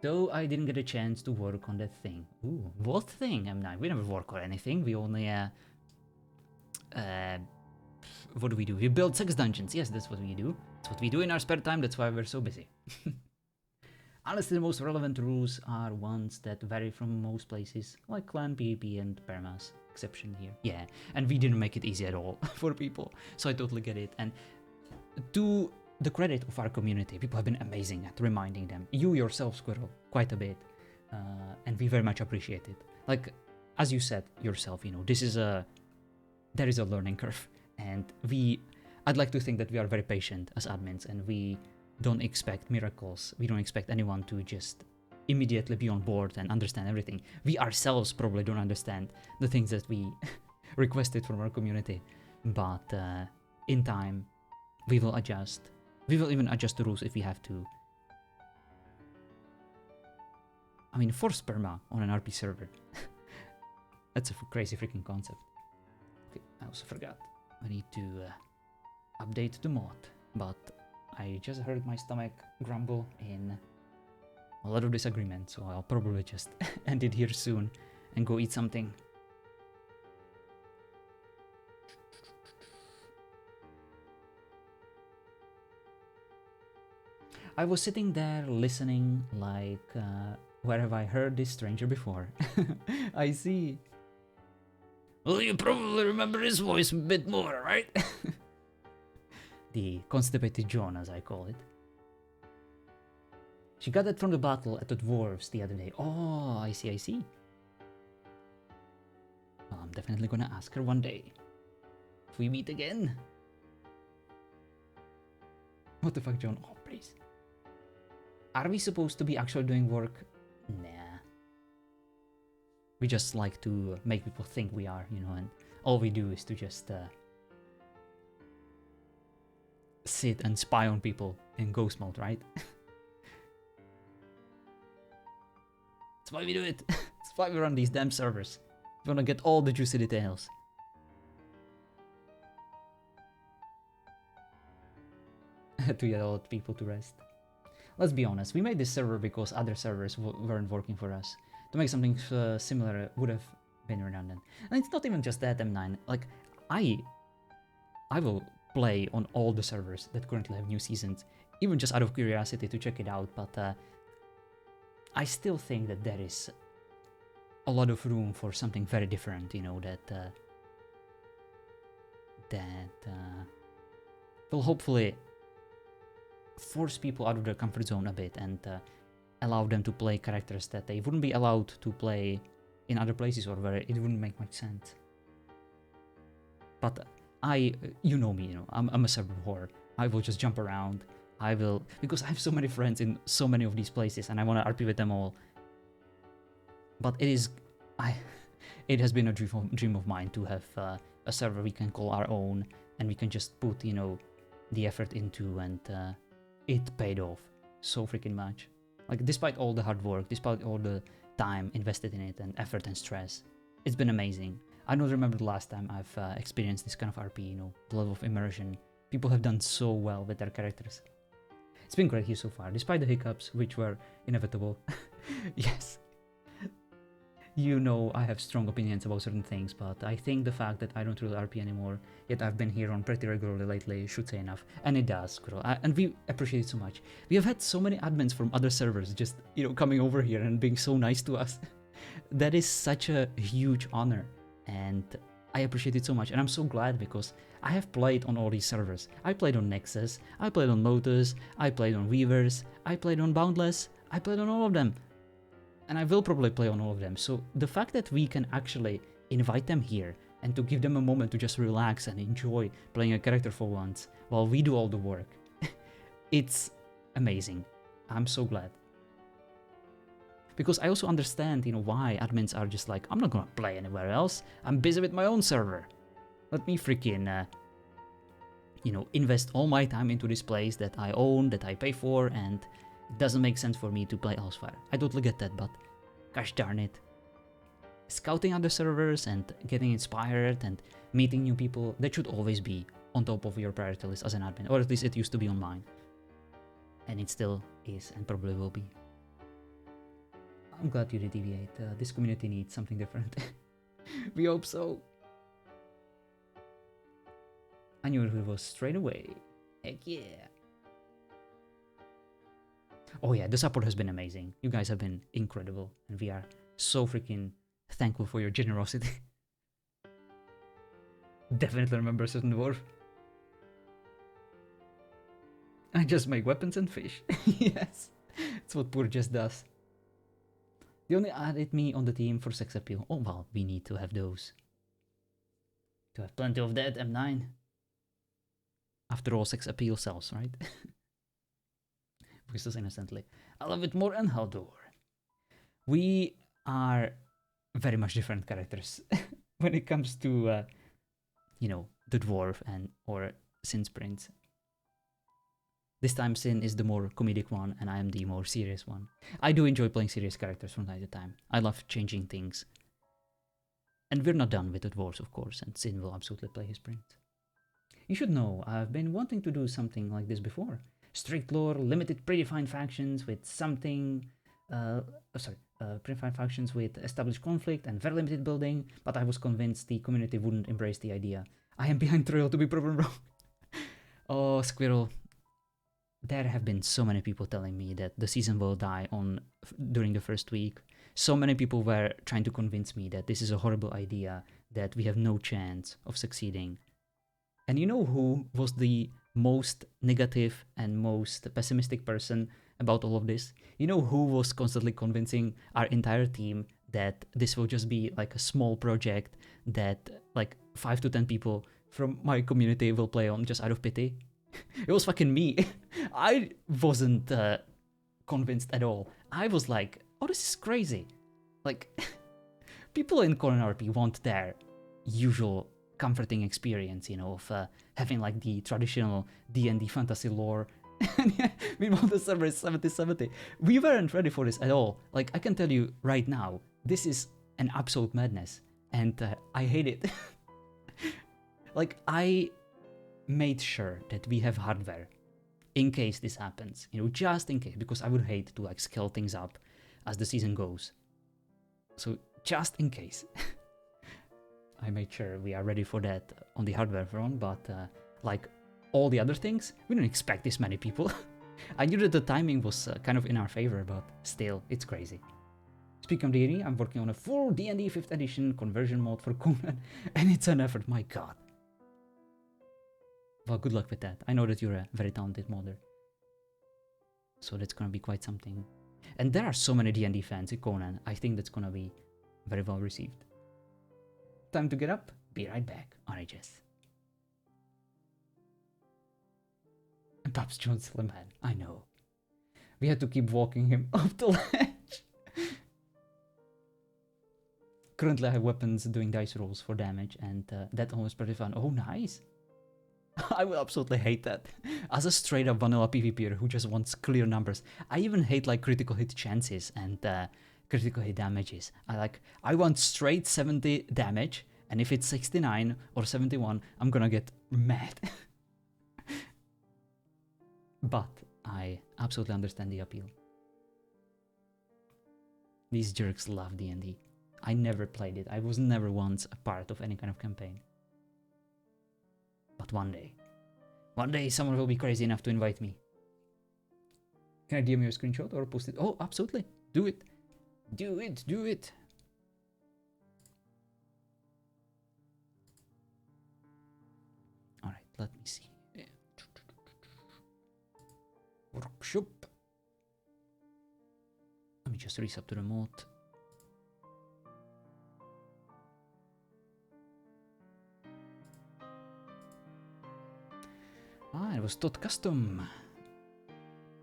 Though I didn't get a chance to work on that thing. Ooh, what thing? We never work on anything. We only, what do we do? We build sex dungeons. Yes, that's what we do. That's what we do in our spare time. That's why we're so busy. Honestly, the most relevant rules are ones that vary from most places, like clan, PvP, and permas. Exception here. Yeah, and we didn't make it easy at all for people, so I totally get it. And to the credit of our community, people have been amazing at reminding them. You yourself, Squirrel, quite a bit, and we very much appreciate it. Like, as you said yourself, you know, there is a learning curve, and I'd like to think that we are very patient as admins, and we don't expect miracles. We don't expect anyone to just immediately be on board and understand everything. We ourselves probably don't understand the things that we requested from our community, but in time, we will adjust. We will even adjust the rules if we have to. I mean, force perma on an RP server. That's a crazy freaking concept. Okay, I also forgot. I need to update the mod, but I just heard my stomach grumble in a lot of disagreement, so I'll probably just end it here soon and go eat something. I was sitting there listening like, where have I heard this stranger before? I see. Well, you probably remember his voice a bit more, right? The constipated John, as I call it. She got that from the battle at the dwarves the other day. Oh, I see, I see. Well, I'm definitely gonna ask her one day. If we meet again. What the fuck, John? Oh, please. Are we supposed to be actually doing work? Nah. We just like to make people think we are, you know, and all we do is to just sit and spy on people in ghost mode, right? That's why we do it. That's why we run these damn servers. We wanna get all the juicy details. To get all the people to rest. Let's be honest, we made this server because other servers weren't working for us. To make something similar would have been redundant. And it's not even just that, M9. Like, I will play on all the servers that currently have new seasons, even just out of curiosity to check it out, but I still think that there is a lot of room for something very different, you know, that will hopefully force people out of their comfort zone a bit and allow them to play characters that they wouldn't be allowed to play in other places or where it wouldn't make much sense. But you know me, you know, I'm a server whore. I will just jump around. Because I have so many friends in so many of these places and I want to RP with them all. But it has been a dream of mine to have a server we can call our own and we can just put, you know, the effort into, and it paid off so freaking much. Like, despite all the hard work, despite all the time invested in it and effort and stress, it's been amazing. I don't remember the last time I've experienced this kind of RP, you know, the level of immersion. People have done so well with their characters. It's been great here so far, despite the hiccups, which were inevitable. Yes. You know, I have strong opinions about certain things, but I think the fact that I don't really RP anymore, yet I've been here on pretty regularly lately, should say enough. And it does, Squirrel. And we appreciate it so much. We have had so many admins from other servers just, you know, coming over here and being so nice to us. That is such a huge honor. And I appreciate it so much. And I'm so glad because I have played on all these servers. I played on Nexus, I played on Lotus, I played on Weavers, I played on Boundless, I played on all of them. And I will probably play on all of them. So the fact that we can actually invite them here and to give them a moment to just relax and enjoy playing a character for once while we do all the work, it's amazing. I'm so glad. Because I also understand, why admins are just like, I'm not gonna play anywhere else. I'm busy with my own server. Let me freaking, invest all my time into this place that I own, that I pay for, and it doesn't make sense for me to play elsewhere. I totally get that, but gosh darn it. Scouting other servers and getting inspired and meeting new people, that should always be on top of your priority list as an admin, or at least it used to be on mine. And it still is and probably will be. I'm glad you did deviate. This community needs something different. We hope so. I knew it was straight away. Heck yeah. Oh yeah, the support has been amazing. You guys have been incredible, and we are so freaking thankful for your generosity. Definitely remember a certain dwarf. I just make weapons and fish. Yes, it's what Poor just does. They only added me on the team for sex appeal. Oh well, we need to have those. To have plenty of that, M9. After all, sex appeal sells, right? Voices innocently. I love it more than Haldor. We are very much different characters when it comes to, the dwarf or Sin's Prince. This time Sin is the more comedic one and I am the more serious one. I do enjoy playing serious characters from time to time. I love changing things. And we're not done with the dwarves, of course, and Sin will absolutely play his prince. You should know, I've been wanting to do something like this before. Strict lore, limited predefined factions with predefined factions with established conflict and very limited building, but I was convinced the community wouldn't embrace the idea. I am behind trail to be proven wrong. Oh, Squirrel. There have been so many people telling me that the season will die during the first week. So many people were trying to convince me that this is a horrible idea, that we have no chance of succeeding. And you know who was the most negative and most pessimistic person about all of this? You know who was constantly convincing our entire team that this will just be like a small project that like 5 to 10 people from my community will play on just out of pity? It was fucking me. I wasn't convinced at all. I was like, oh, this is crazy. Like, people in Corner RP want their usual comforting experience, of having like the traditional D&D fantasy lore. Meanwhile, the server is 70-70. We weren't ready for this at all. Like, I can tell you right now, this is an absolute madness. And I hate it. Like, I made sure that we have hardware in case this happens, just in case, because I would hate to like scale things up as the season goes. So just in case, I made sure we are ready for that on the hardware front, but like all the other things, we didn't expect this many people. I knew that the timing was kind of in our favor, but still, it's crazy. Speaking of D&D, I'm working on a full D&D 5th edition conversion mod for Conan, and it's an effort, my god. Well, good luck with that. I know that you're a very talented modder. So that's gonna be quite something. And there are so many D&D fans in Conan. I think that's gonna be very well received. Time to get up. Be right back. RHS. And Pops John Slimman. I know. We had to keep walking him up the ledge. Currently I have weapons doing dice rolls for damage, and that almost pretty fun. Oh, nice. I would absolutely hate that. As a straight up vanilla PvPer who just wants clear numbers. I even hate like critical hit chances and critical hit damages. I want straight 70 damage, and if it's 69 or 71, I'm gonna get mad. But I absolutely understand the appeal. These jerks love D&D. I never played it. I was never once a part of any kind of campaign. But one day someone will be crazy enough to invite me. Can I DM you a screenshot or post it? Oh, absolutely. Do it. Do it. Do it. Alright, let me see. Workshop. me just reset to the mod. Ah, it was tot custom.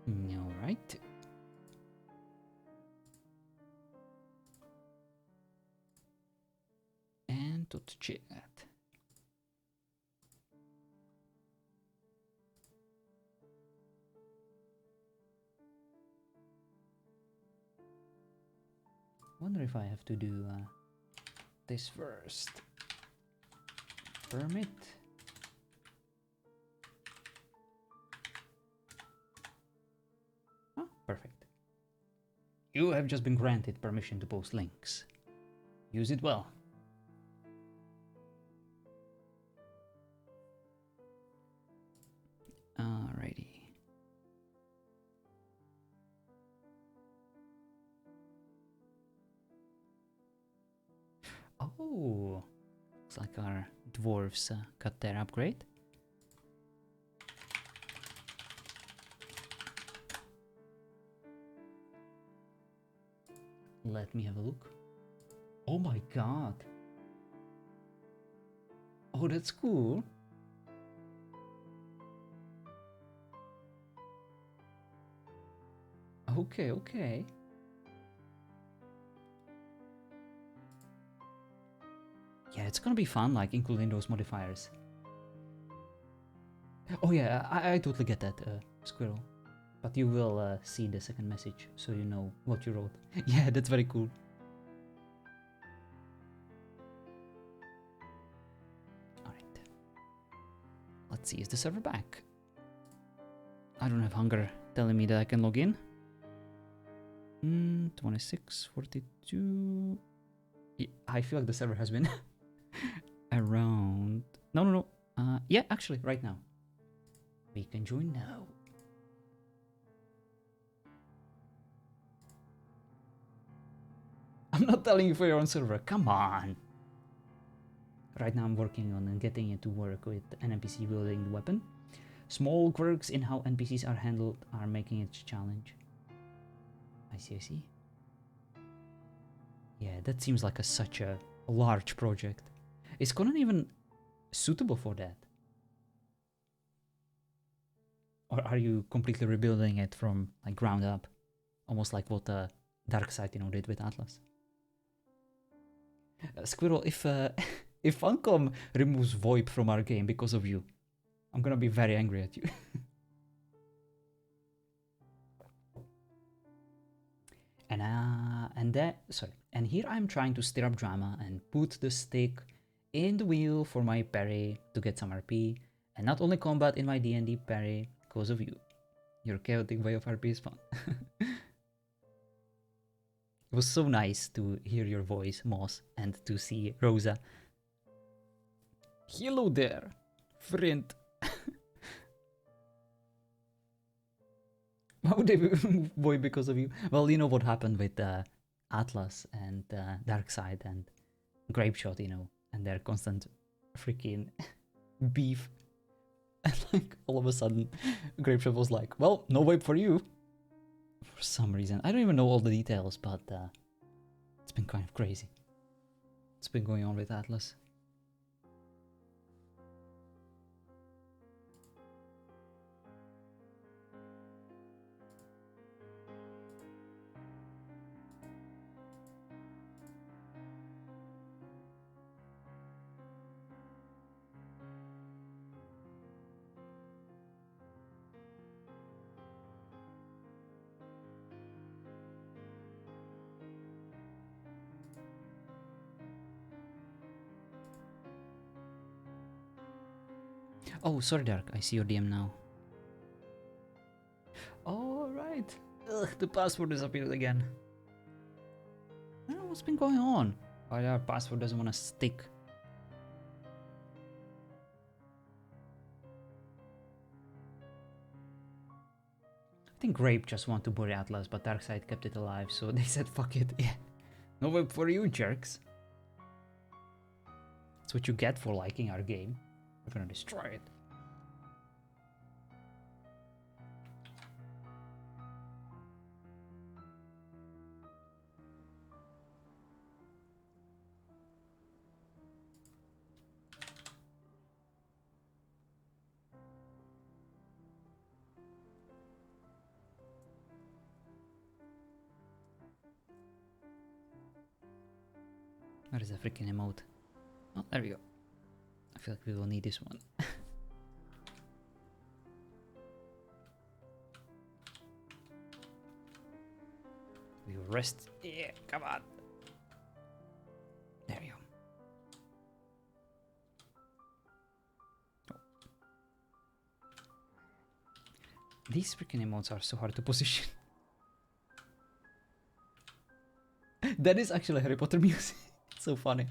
Alright. And tot chat. Wonder if I have to do this first. Permit. Oh, perfect. You have just been granted permission to post links. Use it well. Alrighty. Oh, looks like our dwarves got their upgrade. Let me have a look. Oh my god. Oh, that's cool. Okay, okay. Yeah, it's gonna be fun, like, including those modifiers. Oh yeah, I totally get that, Squirrel. But you will see the second message, so you know what you wrote. Yeah, that's very cool. Alright. Let's see, is the server back? I don't have hunger telling me that I can log in. 26, 42... Yeah, I feel like the server has been around... No. Yeah, actually, right now. We can join now. I'm not telling you for your own server, come on! Right now I'm working on getting it to work with an NPC wielding the weapon. Small quirks in how NPCs are handled are making it a challenge. I see. Yeah, that seems like such a large project. Is Conan even suitable for that? Or are you completely rebuilding it from like ground up? Almost like what Darkseid, did with Atlas. Squirrel, if if Funcom removes VoIP from our game because of you, I'm gonna be very angry at you. And here I'm trying to stir up drama and put the stick in the wheel for my parry to get some RP, and not only combat in my D&D parry because of you. Your chaotic way of RP is fun. It was so nice to hear your voice, Moss, and to see Rosa. Hello there, friend. Why would they move VoIP because of you? Well, you know what happened with Atlas and Darkseid and Grapeshot, and their constant freaking beef. And like all of a sudden, Grapeshot was like, well, no VoIP for you. For some reason. I don't even know all the details, but it's been kind of crazy. What's been going on with Atlas? Oh, sorry, Dark. I see your DM now. Alright. Ugh, the password disappeared again. I don't know what's been going on. Why our password doesn't want to stick. I think Grape just wanted to bury Atlas, but Darkseid kept it alive, so they said fuck it. Yeah. No web for you, jerks. That's what you get for liking our game. We're gonna destroy it. Where is the freaking emote? Oh, there we go. I feel like we will need this one. We will rest. Yeah, come on. There we go. Oh. These freaking emotes are so hard to position. That is actually Harry Potter music. It's so funny.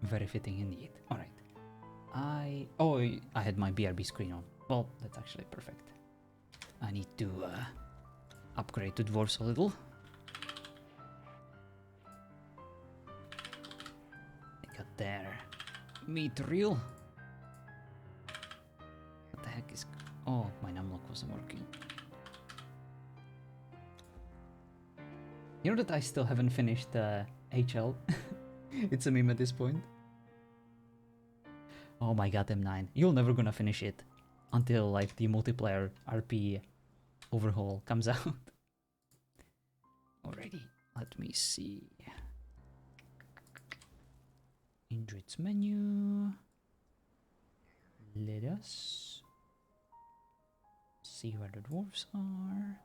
Very fitting indeed. Alright. I had my BRB screen on. Well, that's actually perfect. I need to upgrade to dwarves a little. I got their meat reel. What the heck is... Oh, my numlock wasn't working. You know that I still haven't finished HL? It's a meme at this point. Oh my god, M9. You're never gonna finish it until like the multiplayer RP overhaul comes out. Alrighty, let me see. Indrit's menu. Let us see where the dwarves are.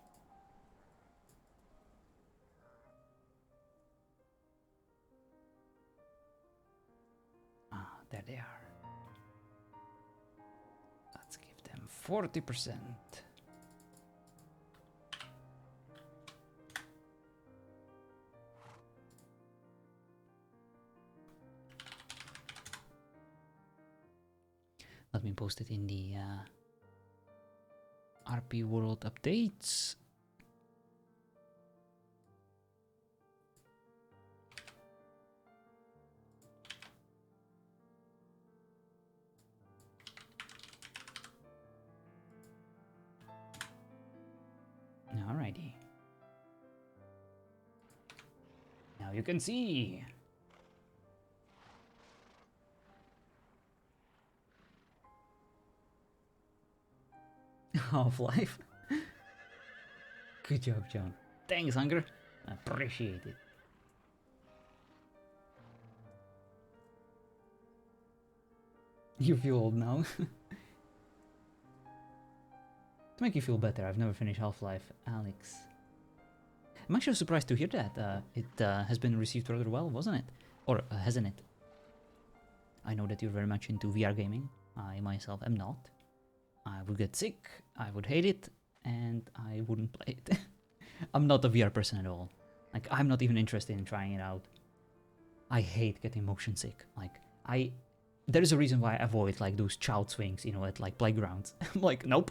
Ah, there they are. Let's give them 40%. Let me post it in the RP World updates. Alrighty. Now you can see. Half-Life. Good job, John. Thanks, Hunger. Appreciate it. You feel old now. To make you feel better, I've never finished Half-Life, Alex. I'm actually surprised to hear that. It has been received rather well, wasn't it? Or hasn't it? I know that you're very much into VR gaming. I myself am not. I would get sick, I would hate it, and I wouldn't play it. I'm not a VR person at all. Like, I'm not even interested in trying it out. I hate getting motion sick. Like, there is a reason why I avoid like those child swings, you know, at like playgrounds. I'm like, nope.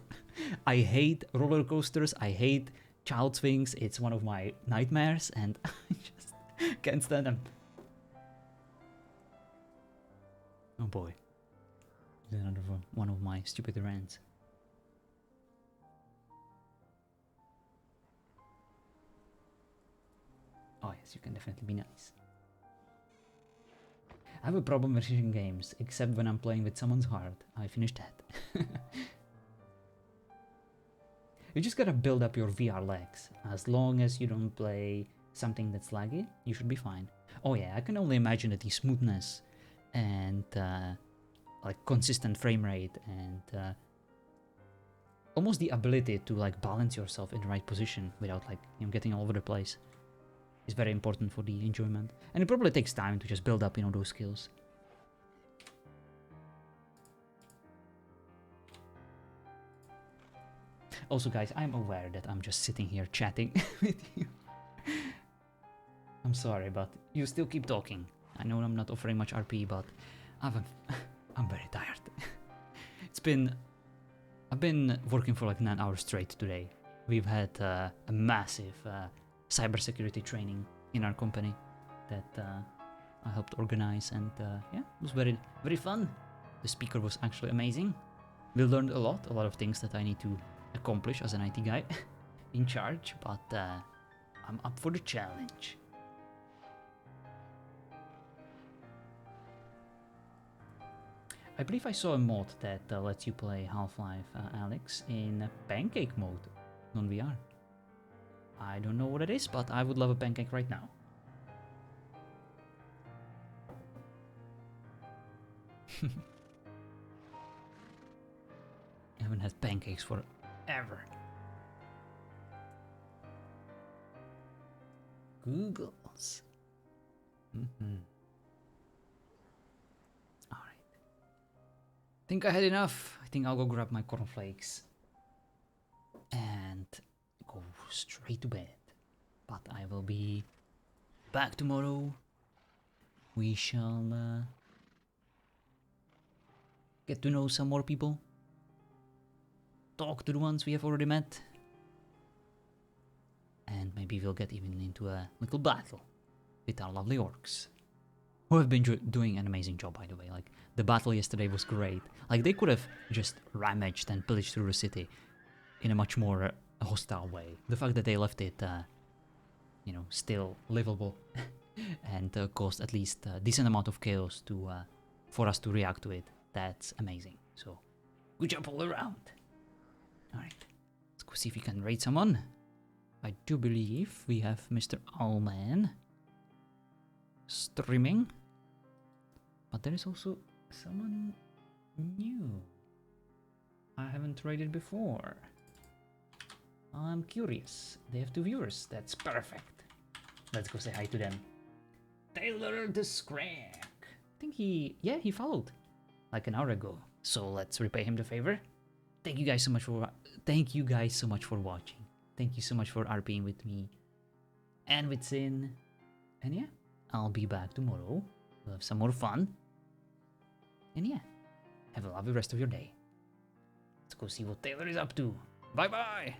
I hate roller coasters. I hate child swings. It's one of my nightmares, and I just can't stand them. Oh boy, there's another one of my stupid rants. Oh yes, you can definitely be nice. I have a problem with finishing games, except when I'm playing with someone's heart. I finished that. You just gotta build up your VR legs. As long as you don't play something that's laggy, you should be fine. Oh yeah, I can only imagine that the smoothness and like consistent frame rate and almost the ability to like balance yourself in the right position without like, you know, getting all over the place is very important for the enjoyment. And it probably takes time to just build up, you know, those skills. Also, guys, I'm aware that I'm just sitting here chatting with you. I'm sorry, but you still keep talking. I know I'm not offering much RP, but I'm very tired. I've been working for like 9 hours straight today. We've had a massive cybersecurity training in our company that I helped organize, and yeah, it was very, very fun. The speaker was actually amazing. We learned a lot of things that I need to accomplish as an IT guy in charge, but I'm up for the challenge. I believe I saw a mod that lets you play Half-Life Alex in pancake mode on VR. I don't know what it is, but I would love a pancake right now. I haven't had pancakes forever. Googles. Alright. Think I had enough. I think I'll go grab my cornflakes and go straight to bed. But I will be back tomorrow. We shall get to know some more people. Talk to the ones we have already met. And maybe we'll get even into a little battle with our lovely orcs. Who have been doing an amazing job, by the way. Like, the battle yesterday was great. Like, they could have just ramaged and pillaged through the city in a much more hostile way. The fact that they left it, you know, still livable and caused at least a decent amount of chaos to for us to react to it, that's amazing. So, good job all around. Alright, let's go see if we can raid someone. I do believe we have Mr. Allman streaming. But there is also someone new. I haven't raided before. I'm curious. They have 2 viewers. That's perfect. Let's go say hi to them. Taylor the Scrack. I think he followed like an hour ago. So let's repay him the favor. Thank you guys so much for watching. Thank you so much for RPing with me and with Sin. And yeah, I'll be back tomorrow. We'll have some more fun. And yeah, have a lovely rest of your day. Let's go see what Taylor is up to. Bye bye!